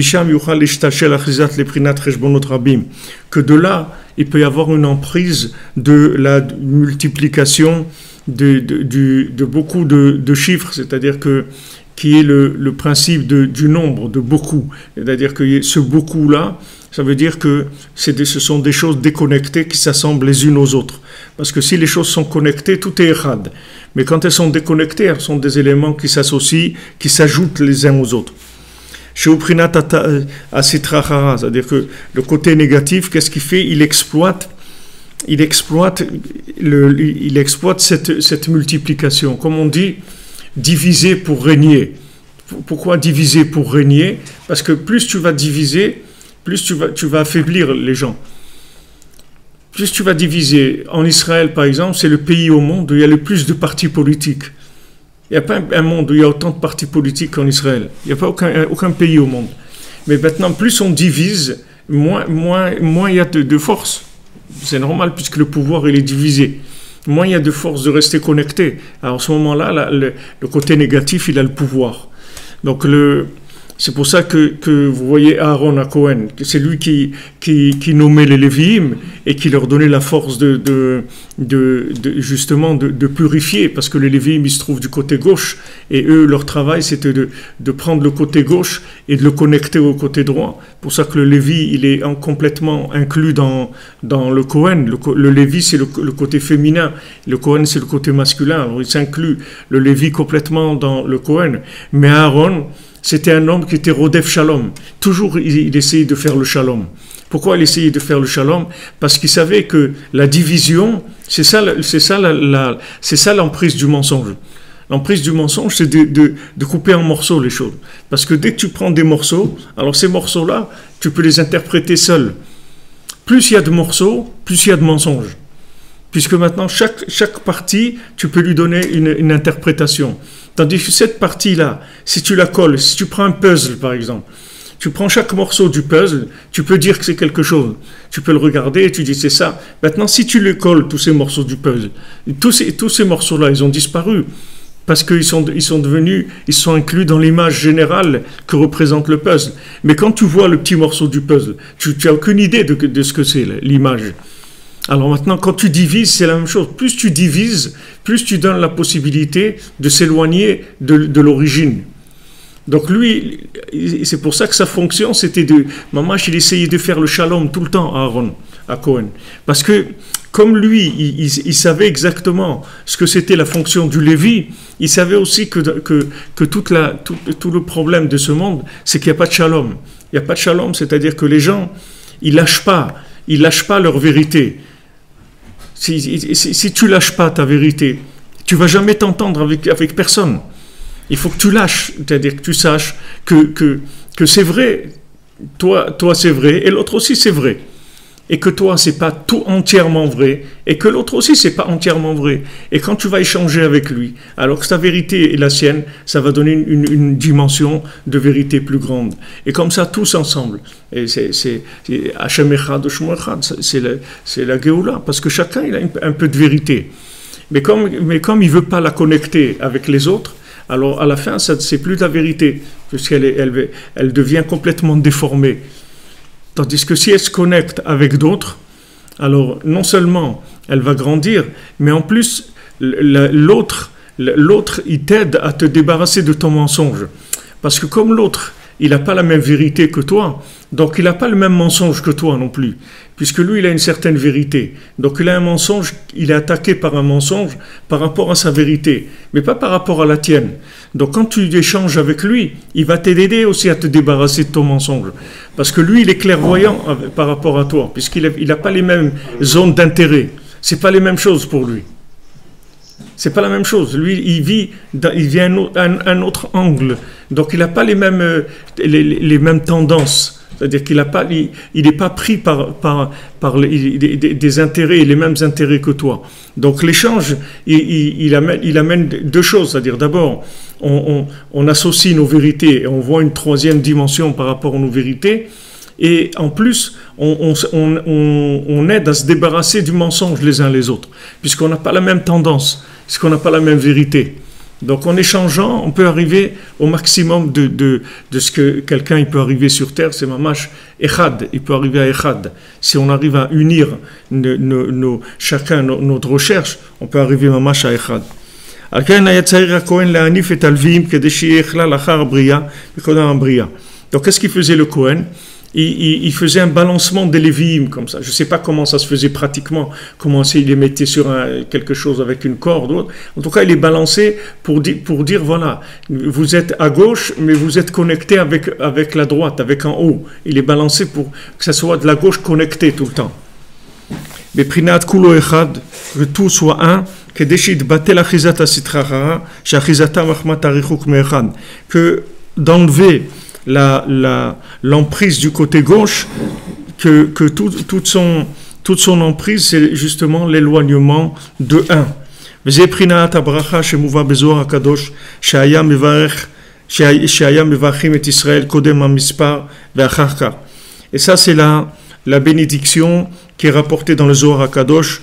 de là, il peut y avoir une emprise de la multiplication de beaucoup de chiffres, c'est-à-dire qui est le principe du nombre, de beaucoup. C'est-à-dire que ce beaucoup-là, ça veut dire que ce sont des choses déconnectées qui s'assemblent les unes aux autres. Parce que si les choses sont connectées, tout est érad. Mais quand elles sont déconnectées, elles sont des éléments qui s'associent, qui s'ajoutent les uns aux autres. C'est-à-dire que le côté négatif, qu'est-ce qu'il fait? Il exploite cette multiplication. Comme on dit, diviser pour régner. Pourquoi diviser pour régner? Parce que plus tu vas diviser, plus tu vas affaiblir les gens. Plus tu vas diviser. En Israël, par exemple, c'est le pays au monde où il y a le plus de partis politiques. Il n'y a pas un monde où il y a autant de partis politiques qu'en Israël. Il n'y a pas aucun pays au monde. Mais maintenant, plus on divise, moins il y a de force. C'est normal puisque le pouvoir il est divisé. Moins il y a de force de rester connecté. Alors à ce moment-là, le côté négatif, il a le pouvoir. Donc C'est pour ça que vous voyez Aaron à Cohen, c'est lui qui nommait les Lévi'im et qui leur donnait la force justement de purifier, parce que les Lévi'im ils se trouvent du côté gauche et eux leur travail c'était de prendre le côté gauche et de le connecter au côté droit. Pour ça que le Lévi il est complètement inclus dans le Cohen. Le Lévi c'est le côté féminin, le Cohen c'est le côté masculin. Alors il s'inclut le Lévi complètement dans le Cohen, mais Aaron c'était un homme qui était Rodef Shalom. Toujours, il essayait de faire le Shalom. Pourquoi il essayait de faire le Shalom? Parce qu'il savait que la division, c'est ça l'emprise du mensonge. L'emprise du mensonge, c'est de couper en morceaux les choses. Parce que dès que tu prends des morceaux, alors ces morceaux-là, tu peux les interpréter seuls. Plus il y a de morceaux, plus il y a de mensonges. Puisque maintenant, chaque partie, tu peux lui donner une interprétation. Tandis que cette partie-là, si tu la colles, si tu prends un puzzle par exemple, tu prends chaque morceau du puzzle, tu peux dire que c'est quelque chose. Tu peux le regarder et tu dis c'est ça. Maintenant, si tu les colles, tous ces morceaux du puzzle, tous ces morceaux-là, ils ont disparu. Parce qu'ils sont inclus dans l'image générale que représente le puzzle. Mais quand tu vois le petit morceau du puzzle, tu n'as aucune idée de ce que c'est l'image. Alors maintenant, quand tu divises, c'est la même chose. Plus tu divises, plus tu donnes la possibilité de s'éloigner de l'origine. Donc lui, c'est pour ça que sa fonction, c'était Mamash, il essayait de faire le shalom tout le temps à Aaron, à Cohen. Parce que, comme lui, il savait exactement ce que c'était la fonction du Lévi, il savait aussi que tout le problème de ce monde, c'est qu'il n'y a pas de shalom. Il n'y a pas de shalom, c'est-à-dire que les gens, ils lâchent pas leur vérité. Si tu lâches pas ta vérité, tu vas jamais t'entendre avec personne. Il faut que tu lâches, c'est-à-dire que tu saches que c'est vrai, toi c'est vrai, et l'autre aussi c'est vrai. Et que toi c'est pas tout entièrement vrai, et que l'autre aussi c'est pas entièrement vrai. Et quand tu vas échanger avec lui, alors que ta vérité est la sienne, ça va donner une dimension de vérité plus grande. Et comme ça, tous ensemble. Et c'est Hashem Echad, Shmo Echad, c'est la Géoula, parce que chacun il a un peu de vérité. Mais comme il veut pas la connecter avec les autres, alors à la fin, c'est plus la vérité, puisqu'elle devient complètement déformée. Tandis que si elle se connecte avec d'autres, alors non seulement elle va grandir, mais en plus, l'autre, il t'aide à te débarrasser de ton mensonge. Parce que comme l'autre, il n'a pas la même vérité que toi, donc il n'a pas le même mensonge que toi non plus, puisque lui, il a une certaine vérité. Donc il a un mensonge, il est attaqué par un mensonge par rapport à sa vérité, mais pas par rapport à la tienne. Donc quand tu échanges avec lui, il va t'aider aussi à te débarrasser de ton mensonge. Parce que lui, il est clairvoyant par rapport à toi, puisqu'il n'a pas les mêmes zones d'intérêt. C'est pas les mêmes choses pour lui. C'est pas la même chose. Lui, il vit un autre angle. Donc, il n'a pas les mêmes tendances. C'est-à-dire qu'il n'est pas pris par des intérêts, les mêmes intérêts que toi. Donc, l'échange, il amène deux choses. C'est-à-dire, d'abord, on associe nos vérités et on voit une troisième dimension par rapport à nos vérités. Et en plus, on aide à se débarrasser du mensonge les uns les autres, puisqu'on n'a pas la même tendance, puisqu'on n'a pas la même vérité. Donc en échangeant, on peut arriver au maximum de ce que quelqu'un il peut arriver sur terre, c'est mamash echad, il peut arriver à echad. Si on arrive à unir chacun notre recherche, on peut arriver mamash à echad. Donc qu'est-ce qu'il faisait le Kohen? Il faisait un balancement des Lévi'im comme ça. Je ne sais pas comment ça se faisait pratiquement, comment il les mettait sur quelque chose avec une corde ou autre. En tout cas, il les balançait pour dire voilà, vous êtes à gauche, mais vous êtes connecté avec la droite, avec en haut. Il les balançait pour que ça soit de la gauche connecté tout le temps. Mais prinat kulo echad, que tout soit un, que déchid batel achizata sitracha, shachizata machmat arichuk meechad, que d'enlever l'emprise du côté gauche, que toute son emprise, c'est justement l'éloignement de un. Et ça, c'est la bénédiction qui est rapportée dans le Zohar HaKadosh,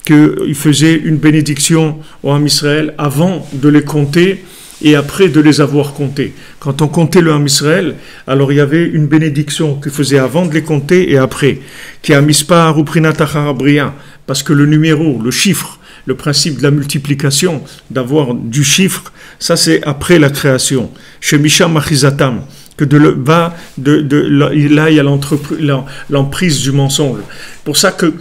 qu'il faisait une bénédiction au Ham Israël avant de les compter et après de les avoir comptés. Quand on comptait le Ham Israël, alors il y avait une bénédiction qu'il faisait avant de les compter et après, qui a mispar ou prinat acharabria, parce que le numéro, le chiffre, le principe de la multiplication, d'avoir du chiffre, ça c'est après la création. Chez Misha Machizatam, que là il y a l'emprise du mensonge. Pour ça que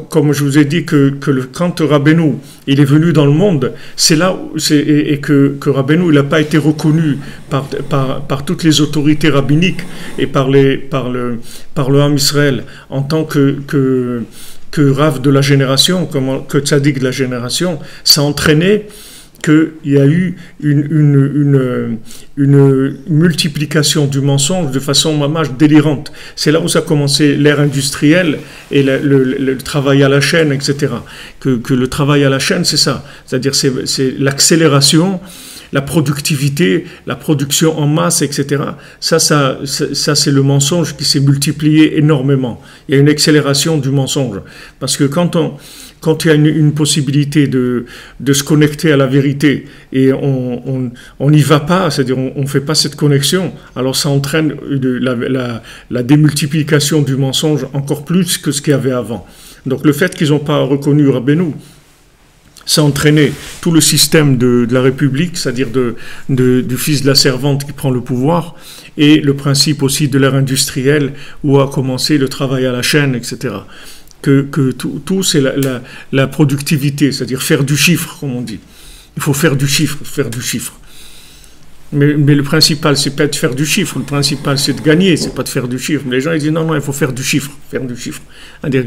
comme je vous ai dit, quand Rabbeinu il est venu dans le monde, c'est là et que Rabbeinu il n'a pas été reconnu par toutes les autorités rabbiniques et par le Ham Israël en tant que Rav de la génération, que Tzadik de la génération, ça a entraîné qu'il y a eu une multiplication du mensonge de façon mamache délirante. C'est là où ça a commencé l'ère industrielle et le travail à la chaîne, etc. Que le travail à la chaîne, c'est ça. C'est-à-dire c'est l'accélération, la productivité, la production en masse, etc. Ça c'est le mensonge qui s'est multiplié énormément. Il y a une accélération du mensonge. Parce que quand il y a une possibilité de se connecter à la vérité et on n'y va pas, c'est-à-dire on ne fait pas cette connexion, alors ça entraîne la démultiplication du mensonge encore plus que ce qu'il y avait avant. Donc le fait qu'ils n'ont pas reconnu Rabbeinu, ça a entraîné tout le système de la République, c'est-à-dire du fils de la servante qui prend le pouvoir, et le principe aussi de l'ère industrielle où a commencé le travail à la chaîne, etc. Que tout c'est la productivité, c'est-à-dire faire du chiffre, comme on dit. Il faut faire du chiffre. Mais le principal, c'est pas de faire du chiffre. Le principal, c'est de gagner, c'est pas de faire du chiffre. Mais les gens, ils disent non, il faut faire du chiffre. C'est-à-dire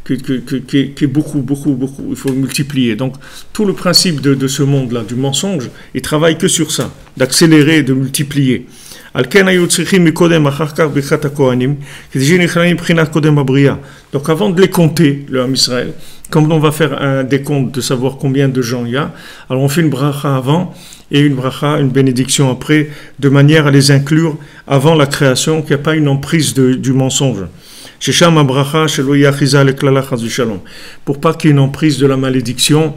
que beaucoup. Il faut multiplier. Donc, tout le principe de ce monde-là, du mensonge, il travaille que sur ça, d'accélérer et de multiplier. Donc avant de les compter, le Ham Israël, comme on va faire un décompte de savoir combien de gens il y a, alors on fait une bracha avant et une bracha, une bénédiction après, de manière à les inclure avant la création, qu'il n'y a pas une emprise du mensonge. Pour pas qu'il y ait une emprise de la malédiction,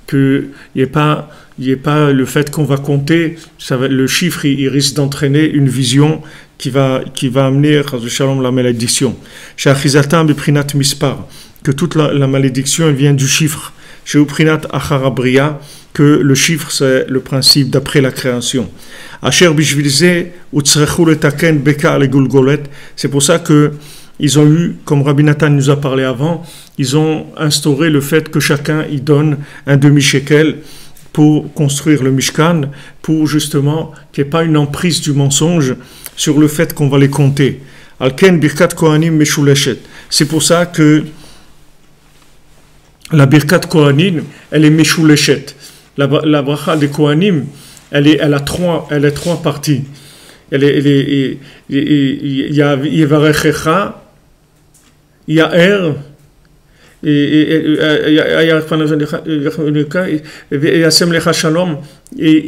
qu'il n'y ait pas le fait qu'on va compter, le chiffre il risque d'entraîner une vision qui va amener la malédiction. Que toute la malédiction elle vient du chiffre. Que le chiffre c'est le principe d'après la création. C'est pour ça que ils ont eu, comme Rabbi Nathan nous a parlé avant, ils ont instauré le fait que chacun y donne un demi-shekel pour construire le Mishkan, pour justement qu'il n'y ait pas une emprise du mensonge sur le fait qu'on va les compter. Alken Birkat Kohanim Meshuleshet. C'est pour ça que la Birkat Kohanim, elle est Meshuleshet. La bracha des Kohanim, elle a trois parties. Il y a Yevarechecha, Yaer, et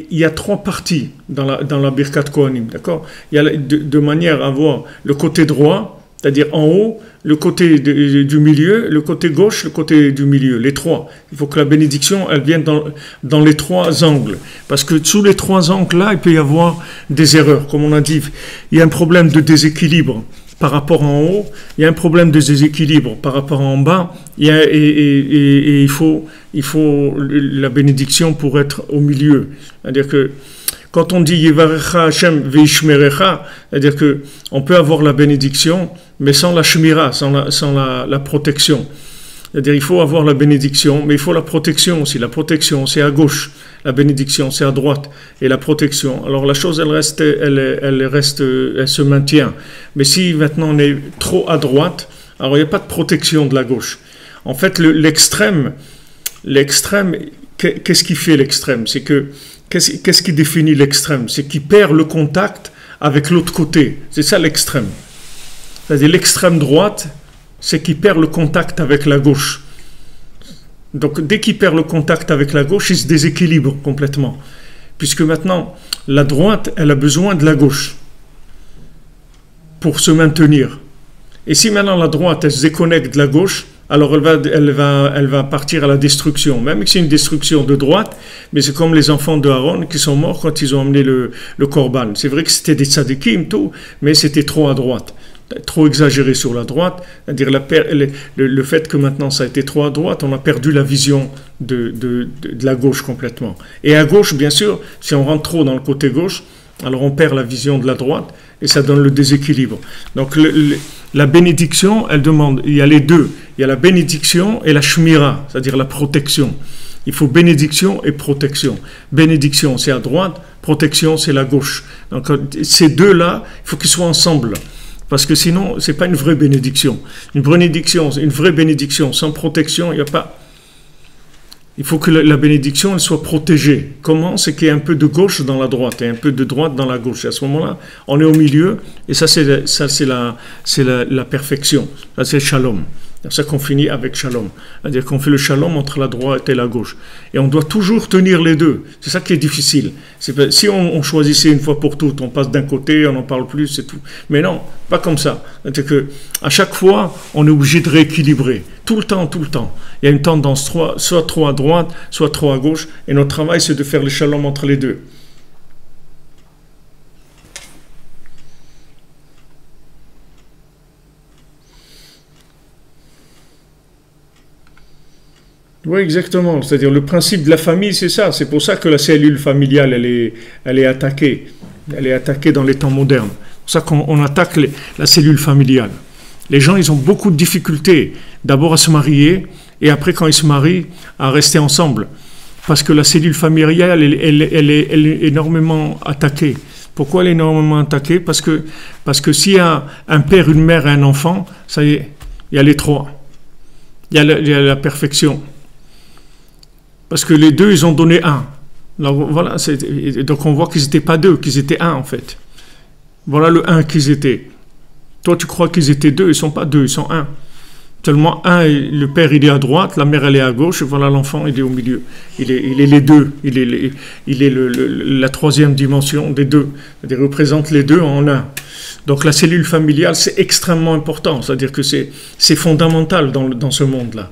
il y a trois parties dans la Birkat Kohanim, d'accord? Il y a de manière à voir le côté droit, c'est-à-dire en haut, le côté du milieu, le côté gauche, le côté du milieu, les trois. Il faut que la bénédiction, elle vienne dans les trois angles. Parce que sous les trois angles-là, il peut y avoir des erreurs. Comme on a dit, il y a un problème de déséquilibre par rapport en haut, il y a un problème de déséquilibre par rapport en bas, et il faut la bénédiction pour être au milieu. C'est-à-dire que quand on dit Yevarecha Hashem veishmerecha, c'est-à-dire que on peut avoir la bénédiction, mais sans la shmira, sans la protection. C'est-à-dire il faut avoir la bénédiction, mais il faut la protection aussi. La protection, c'est à gauche. La bénédiction, c'est à droite. Et la protection, alors la chose, elle se maintient. Mais si maintenant on est trop à droite, alors il n'y a pas de protection de la gauche. En fait, l'extrême, qu'est-ce qui fait l'extrême? C'est que qu'est-ce qui définit l'extrême? C'est qu'il perd le contact avec l'autre côté. C'est ça l'extrême. C'est-à-dire l'extrême droite, c'est qu'il perd le contact avec la gauche. Donc dès qu'il perd le contact avec la gauche, il se déséquilibre complètement. Puisque maintenant, la droite, elle a besoin de la gauche pour se maintenir. Et si maintenant la droite, elle se déconnecte de la gauche, alors elle va partir à la destruction. Même si c'est une destruction de droite, mais c'est comme les enfants de Aaron qui sont morts quand ils ont emmené le korban. C'est vrai que c'était des tzadikim, tout, mais c'était trop à droite. Trop exagéré sur la droite, c'est-à-dire le fait que maintenant ça a été trop à droite, on a perdu la vision de la gauche complètement. Et à gauche, bien sûr, si on rentre trop dans le côté gauche, alors on perd la vision de la droite et ça donne le déséquilibre. Donc la bénédiction, elle demande, il y a les deux, il y a la bénédiction et la shmira, c'est-à-dire la protection. Il faut bénédiction et protection. Bénédiction, c'est à droite, protection, c'est la gauche. Donc ces deux-là, il faut qu'ils soient ensemble. Parce que sinon, ce n'est pas une vraie bénédiction. Une vraie bénédiction sans protection, il n'y a pas. Il faut que la bénédiction elle soit protégée. Comment? C'est qu'il y ait un peu de gauche dans la droite et un peu de droite dans la gauche. Et à ce moment-là, on est au milieu et ça, c'est la perfection. Ça, c'est shalom. C'est ça qu'on finit avec shalom. C'est-à-dire qu'on fait le shalom entre la droite et la gauche. Et on doit toujours tenir les deux. C'est ça qui est difficile. Si on choisissait une fois pour toutes, on passe d'un côté, on n'en parle plus, c'est tout. Mais non, pas comme ça. C'est-à-dire qu'à chaque fois, on est obligé de rééquilibrer. Tout le temps. Il y a une tendance soit trop à droite, soit trop à gauche. Et notre travail, c'est de faire le shalom entre les deux. Oui, exactement. C'est-à-dire le principe de la famille, c'est ça. C'est pour ça que la cellule familiale, elle est attaquée. Elle est attaquée dans les temps modernes. C'est pour ça qu'on attaque la cellule familiale. Les gens, ils ont beaucoup de difficultés. D'abord à se marier, et après, quand ils se marient, à rester ensemble. Parce que la cellule familiale, elle est énormément attaquée. Pourquoi elle est énormément attaquée? Parce que s'il y a un père, une mère et un enfant, ça y est, il y a les trois. Il y a la perfection. Parce que les deux, ils ont donné un. Donc, voilà, donc on voit qu'ils n'étaient pas deux, qu'ils étaient un en fait. Voilà le un qu'ils étaient. Toi, tu crois qu'ils étaient deux, ils ne sont pas deux, ils sont un. Seulement un, le père il est à droite, la mère elle est à gauche, et voilà l'enfant il est au milieu. Il est les deux, il est la troisième dimension des deux. Il représente les deux en un. Donc la cellule familiale, c'est extrêmement important, c'est-à-dire que c'est fondamental dans ce monde-là.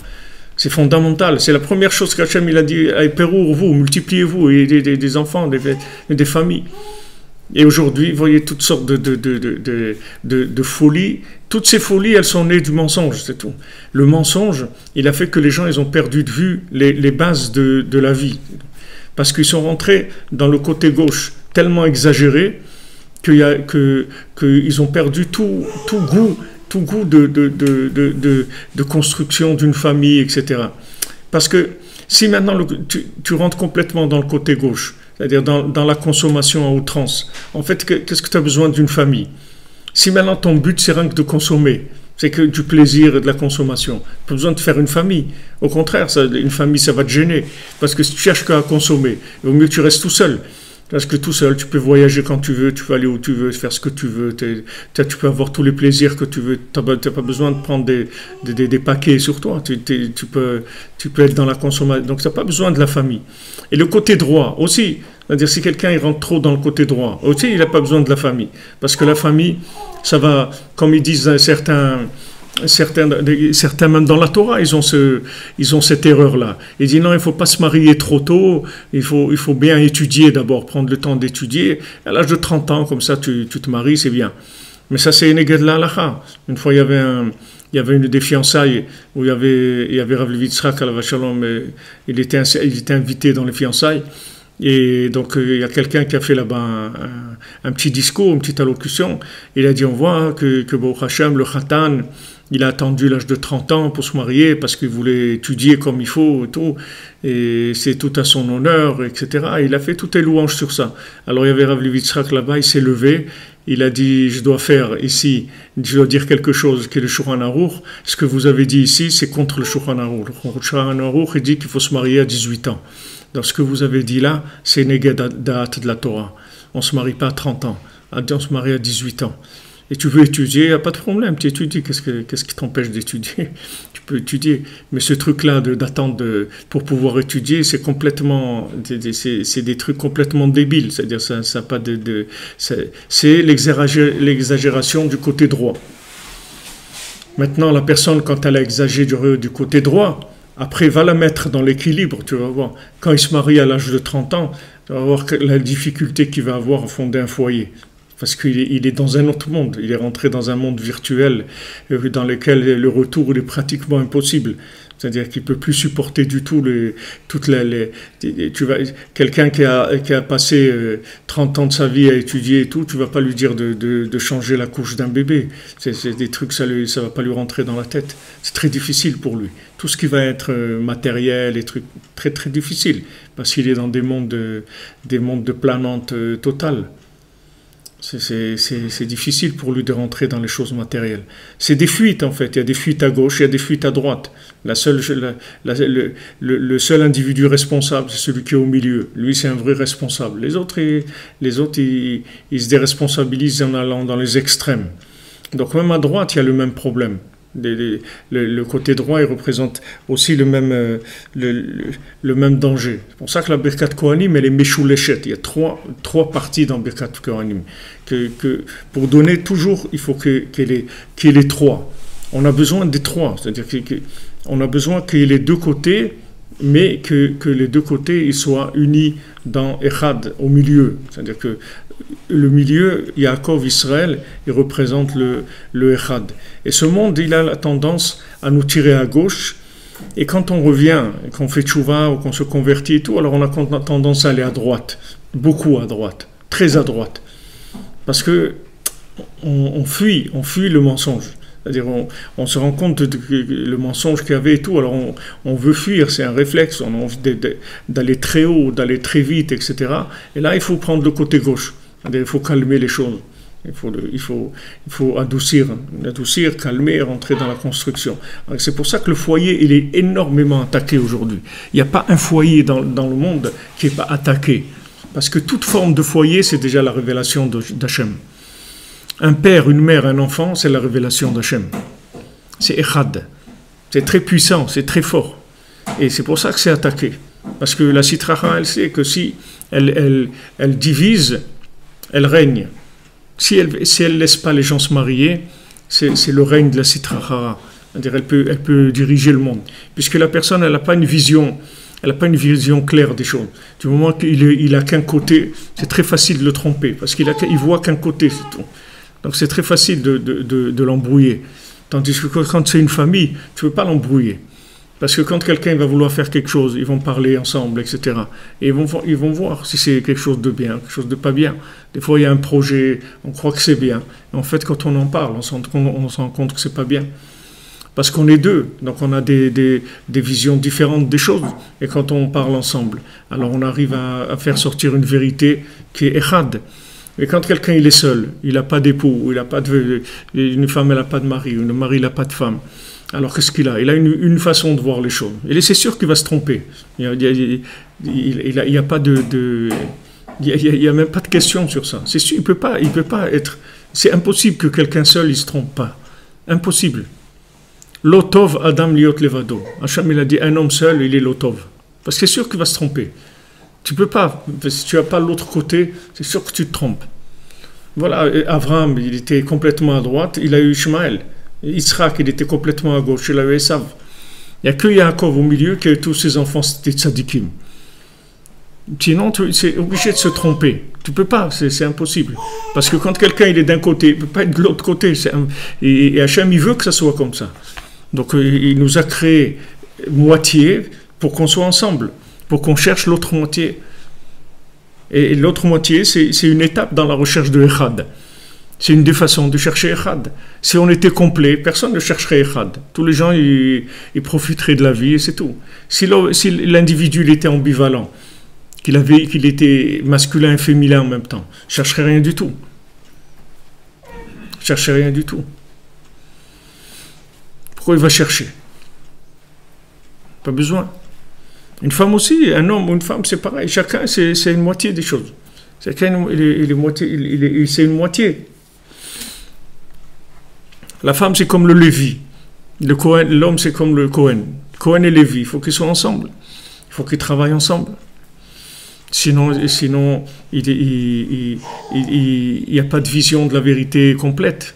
C'est fondamental. C'est la première chose qu'Hachem il a dit, pérour-vous, multipliez-vous, et des enfants, des familles. Et aujourd'hui, vous voyez toutes sortes de folies. Toutes ces folies, elles sont nées du mensonge, c'est tout. Le mensonge, il a fait que les gens, ils ont perdu de vue les bases de la vie. Parce qu'ils sont rentrés dans le côté gauche tellement exagéré qu'ils ont perdu tout goût de construction d'une famille, etc. Parce que si maintenant tu rentres complètement dans le côté gauche, c'est-à-dire dans la consommation à outrance, en fait, qu'est-ce que tu as besoin d'une famille? Si maintenant ton but c'est rien que de consommer, c'est que du plaisir et de la consommation, tu n'as pas besoin de faire une famille. Au contraire, une famille ça va te gêner, parce que si tu cherches qu'à consommer, il vaut mieux que tu restes tout seul. Parce que tout seul, tu peux voyager quand tu veux, tu peux aller où tu veux, faire ce que tu veux, tu peux avoir tous les plaisirs que tu veux, tu n'as pas besoin de prendre des paquets sur toi, tu peux être dans la consommation, donc tu n'as pas besoin de la famille. Et le côté droit aussi, c'est-à-dire si quelqu'un il rentre trop dans le côté droit, aussi il n'a pas besoin de la famille, parce que la famille, ça va, comme ils disent certains même dans la Torah, ils ont cette erreur-là. Ils disent non, il ne faut pas se marier trop tôt, il faut bien étudier d'abord, prendre le temps d'étudier. À l'âge de 30 ans, comme ça, tu te maries, c'est bien. Mais ça, c'est négé de la halakha. Une fois, il y avait une des fiançailles où il y avait Rav Levi Yitzhak, alav shalom, il était invité dans les fiançailles. Et donc, il y a quelqu'un qui a fait là-bas un petit discours, une petite allocution. Il a dit, on voit que Baruch Hashem, le Khatan, il a attendu l'âge de 30 ans pour se marier parce qu'il voulait étudier comme il faut et tout. Et c'est tout à son honneur, etc. Et il a fait toutes les louanges sur ça. Alors, il y avait Rav Levi Yitzhak là-bas, il s'est levé. Il a dit, je dois dire quelque chose qui est le Shulchan Aruch. Ce que vous avez dit ici, c'est contre le Shulchan Aruch. Le Shulchan Aruch, il dit qu'il faut se marier à 18 ans. Donc ce que vous avez dit là, c'est négé da'at de la Torah. On ne se marie pas à 30 ans, on se marie à 18 ans. Et tu veux étudier, il n'y a pas de problème, tu étudies. Qu'est-ce qui t'empêche d'étudier? Tu peux étudier. Mais ce truc-là d'attendre pour pouvoir étudier, c'est complètement, c'est des trucs complètement débiles. C'est-à-dire, ça pas c'est l'exagération du côté droit. Maintenant, la personne, quand elle a exagéré du côté droit, après, va la mettre dans l'équilibre, tu vas voir. Quand il se marie à l'âge de 30 ans, tu vas voir la difficulté qu'il va avoir à fonder un foyer. Parce qu'il est dans un autre monde. Il est rentré dans un monde virtuel dans lequel le retour est pratiquement impossible. C'est-à-dire qu'il ne peut plus supporter du tout quelqu'un qui a passé 30 ans de sa vie à étudier et tout, tu ne vas pas lui dire de changer la couche d'un bébé. C'est des trucs, ça ne va pas lui rentrer dans la tête. C'est très difficile pour lui. Tout ce qui va être matériel et trucs, très très difficile. Parce qu'il est dans des mondes de planante totale. C'est difficile pour lui de rentrer dans les choses matérielles. C'est des fuites en fait. Il y a des fuites à gauche, il y a des fuites à droite. Le seul individu responsable, c'est celui qui est au milieu. Lui, c'est un vrai responsable. Les autres, ils se déresponsabilisent en allant dans les extrêmes. Donc même à droite, il y a le même problème. Le côté droit, il représente aussi le même danger. C'est pour ça que la Birkat Kohanim, elle est Meshoulechet. Il y a trois parties dans Birkat Kohanim. Pour donner toujours, il faut qu'il y ait les trois. On a besoin des trois. C'est-à-dire qu'on a besoin qu'il y ait les deux côtés, mais que les deux côtés ils soient unis dans Echad, au milieu. C'est-à-dire que le milieu, Yaakov, Israël, il représente le Echad. Et ce monde, il a la tendance à nous tirer à gauche. Et quand on revient, qu'on fait tchouva ou qu'on se convertit et tout, alors on a tendance à aller à droite. Beaucoup à droite. Très à droite. Parce que on fuit le mensonge. C'est-à-dire on se rend compte le mensonge qu'il y avait et tout, alors on veut fuir, c'est un réflexe, on a envie d'aller très haut, d'aller très vite, etc. Et là, il faut prendre le côté gauche. C'est-à-dire, il faut calmer les choses. Il faut adoucir, calmer, rentrer dans la construction. C'est pour ça que le foyer, il est énormément attaqué aujourd'hui. Il n'y a pas un foyer dans le monde qui n'est pas attaqué. Parce que toute forme de foyer, c'est déjà la révélation d'Hachem. Un père, une mère, un enfant, c'est la révélation d'Hachem. C'est Echad. C'est très puissant, c'est très fort. Et c'est pour ça que c'est attaqué. Parce que la Sitracha, elle sait que si elle divise, elle règne. Si elle ne laisse pas les gens se marier, c'est le règne de la Sitracha. C'est-à-dire elle peut diriger le monde. Puisque la personne, elle n'a pas une vision. Elle n'a pas une vision claire des choses. Du moment qu'il n'a qu'un côté, c'est très facile de le tromper. Parce qu'il voit qu'un côté, c'est tout. Donc c'est très facile de l'embrouiller. Tandis que quand c'est une famille, tu ne peux pas l'embrouiller. Parce que quand quelqu'un va vouloir faire quelque chose, ils vont parler ensemble, etc. Et ils vont voir si c'est quelque chose de bien, quelque chose de pas bien. Des fois, il y a un projet, on croit que c'est bien. Et en fait, quand on en parle, on se rend compte que c'est pas bien. Parce qu'on est deux, donc on a des visions différentes des choses. Et quand on parle ensemble, alors on arrive à faire sortir une vérité qui est echad. Et quand quelqu'un il est seul, il n'a pas d'époux, une femme elle n'a pas de mari, un mari il n'a pas de femme, alors qu'est-ce qu'il a? Il a une façon de voir les choses. Et c'est sûr qu'il va se tromper. Il n'y a pas il y a même pas de question sur ça. C'est sûr, il peut pas être. C'est impossible que quelqu'un seul il se trompe pas. Impossible. L'otov Adam liot levado. Hacham il a dit un homme seul il est l'otov. Parce que c'est sûr qu'il va se tromper. Tu peux pas, si tu n'as pas l'autre côté, c'est sûr que tu te trompes. Voilà, Abraham, il était complètement à droite, il a eu Ishmaël. Yitzhak, il était complètement à gauche, il a eu Esav. Il n'y a que Yaakov au milieu qui a eu tous ses enfants, c'était tzadikim. Sinon, c'est obligé de se tromper. Tu peux pas, c'est impossible. Parce que quand quelqu'un il est d'un côté, il ne peut pas être de l'autre côté. Et Hachem, il veut que ça soit comme ça. Donc, il nous a créé moitié pour qu'on soit ensemble. Pour qu'on cherche l'autre moitié. Et l'autre moitié, c'est une étape dans la recherche de Echad. C'est une des façons de chercher Echad. Si on était complet, personne ne chercherait Echad. Tous les gens, ils profiteraient de la vie et c'est tout. Si l'individu il était ambivalent, qu'il était masculin et féminin en même temps, il ne chercherait rien du tout. Il ne chercherait rien du tout. Pourquoi il va chercher? Pas besoin. Une femme aussi, un homme ou une femme, c'est pareil. Chacun, c'est une moitié des choses. Chacun, c'est une moitié. La femme, c'est comme le Lévi. L'homme, c'est comme le Cohen. Cohen et Lévi, il faut qu'ils soient ensemble. Il faut qu'ils travaillent ensemble. Sinon il n'y a pas de vision de la vérité complète.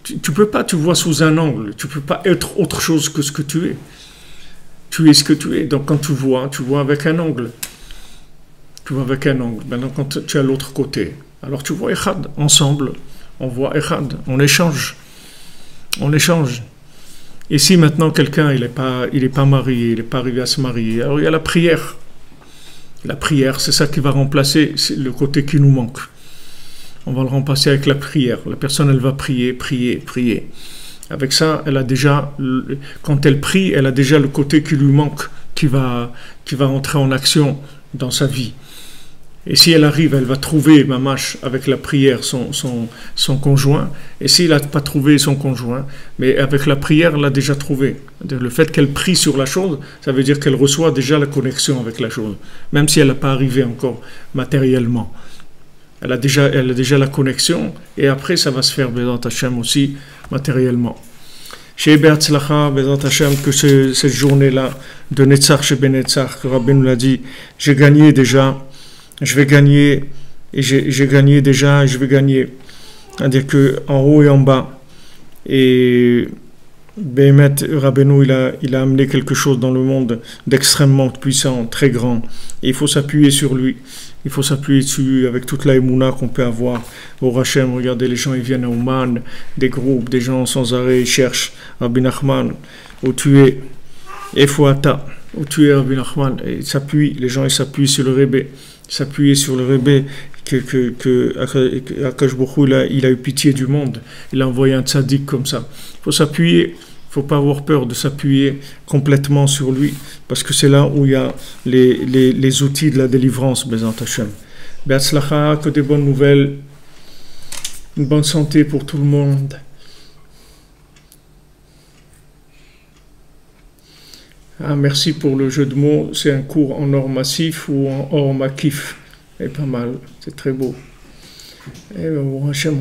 tu peux pas, tu vois sous un angle, tu peux pas être autre chose que ce que tu es. Tu es ce que tu es. Donc quand tu vois avec un angle. Tu vois avec un angle. Maintenant, quand tu es à l'autre côté, alors tu vois Echad, ensemble, on voit Echad, on échange. On échange. Et si maintenant quelqu'un, il est pas marié, il n'est pas arrivé à se marier, alors il y a la prière. La prière, c'est ça qui va remplacer le côté qui nous manque. On va le remplacer avec la prière. La personne, elle va prier, prier, prier. Avec ça, elle a déjà, quand elle prie, elle a déjà le côté qui lui manque, qui va entrer en action dans sa vie. Et si elle arrive, elle va trouver, mamash, avec la prière, son conjoint. Et s'il n'a pas trouvé son conjoint, mais avec la prière, elle l'a déjà trouvé. Le fait qu'elle prie sur la chose, ça veut dire qu'elle reçoit déjà la connexion avec la chose, même si elle n'a pas arrivé encore matériellement. Elle a déjà la connexion, et après, ça va se faire, Bezat Hashem, aussi matériellement. Chez Be'atzlacha, Bezat Hashem, que cette journée-là, de Netzach chez Benetzach, que Rabbi nous l'a dit, j'ai gagné déjà. Je vais gagner, et j'ai gagné déjà, et je vais gagner. C'est-à-dire qu'en haut et en bas, et Béhémet Rabbeinu, il a amené quelque chose dans le monde d'extrêmement puissant, très grand. Et il faut s'appuyer sur lui. Il faut s'appuyer dessus avec toute la émouna qu'on peut avoir. Au Hachem, regardez, les gens, ils viennent à Ouman, des groupes, des gens sans arrêt, ils cherchent Rabbi Nachman, où tu es, Efoata, où tu es Rabbi Nachman, et ils s'appuient, les gens, ils s'appuient sur le Rebbe. S'appuyer sur le Rebbe, que Akash Bokhu, il a eu pitié du monde, il a envoyé un tzaddik comme ça. Il faut s'appuyer, il ne faut pas avoir peur de s'appuyer complètement sur lui, parce que c'est là où il y a les outils de la délivrance, Bezat Hashem. Be'atzlacha, que des bonnes nouvelles, une bonne santé pour tout le monde. Ah, merci pour le jeu de mots. C'est un cours en or massif ou en or makif. C'est pas mal, c'est très beau. Et bon, Hachem,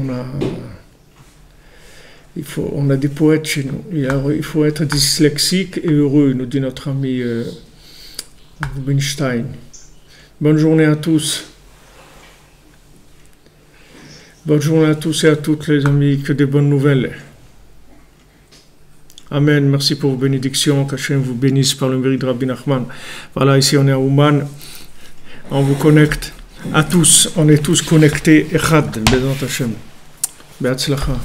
on a des poètes chez nous. Il faut être dyslexique et heureux, nous dit notre ami Rubinstein. Bonne journée à tous. Bonne journée à tous et à toutes les amis. Que des bonnes nouvelles. Amen, merci pour vos bénédictions, qu'Hachem vous bénisse par le mérite de Rabbi Nachman. Voilà, ici on est à Ouman, on vous connecte à tous, on est tous connectés, Echad, Bezat Hashem, Be'atzlacha.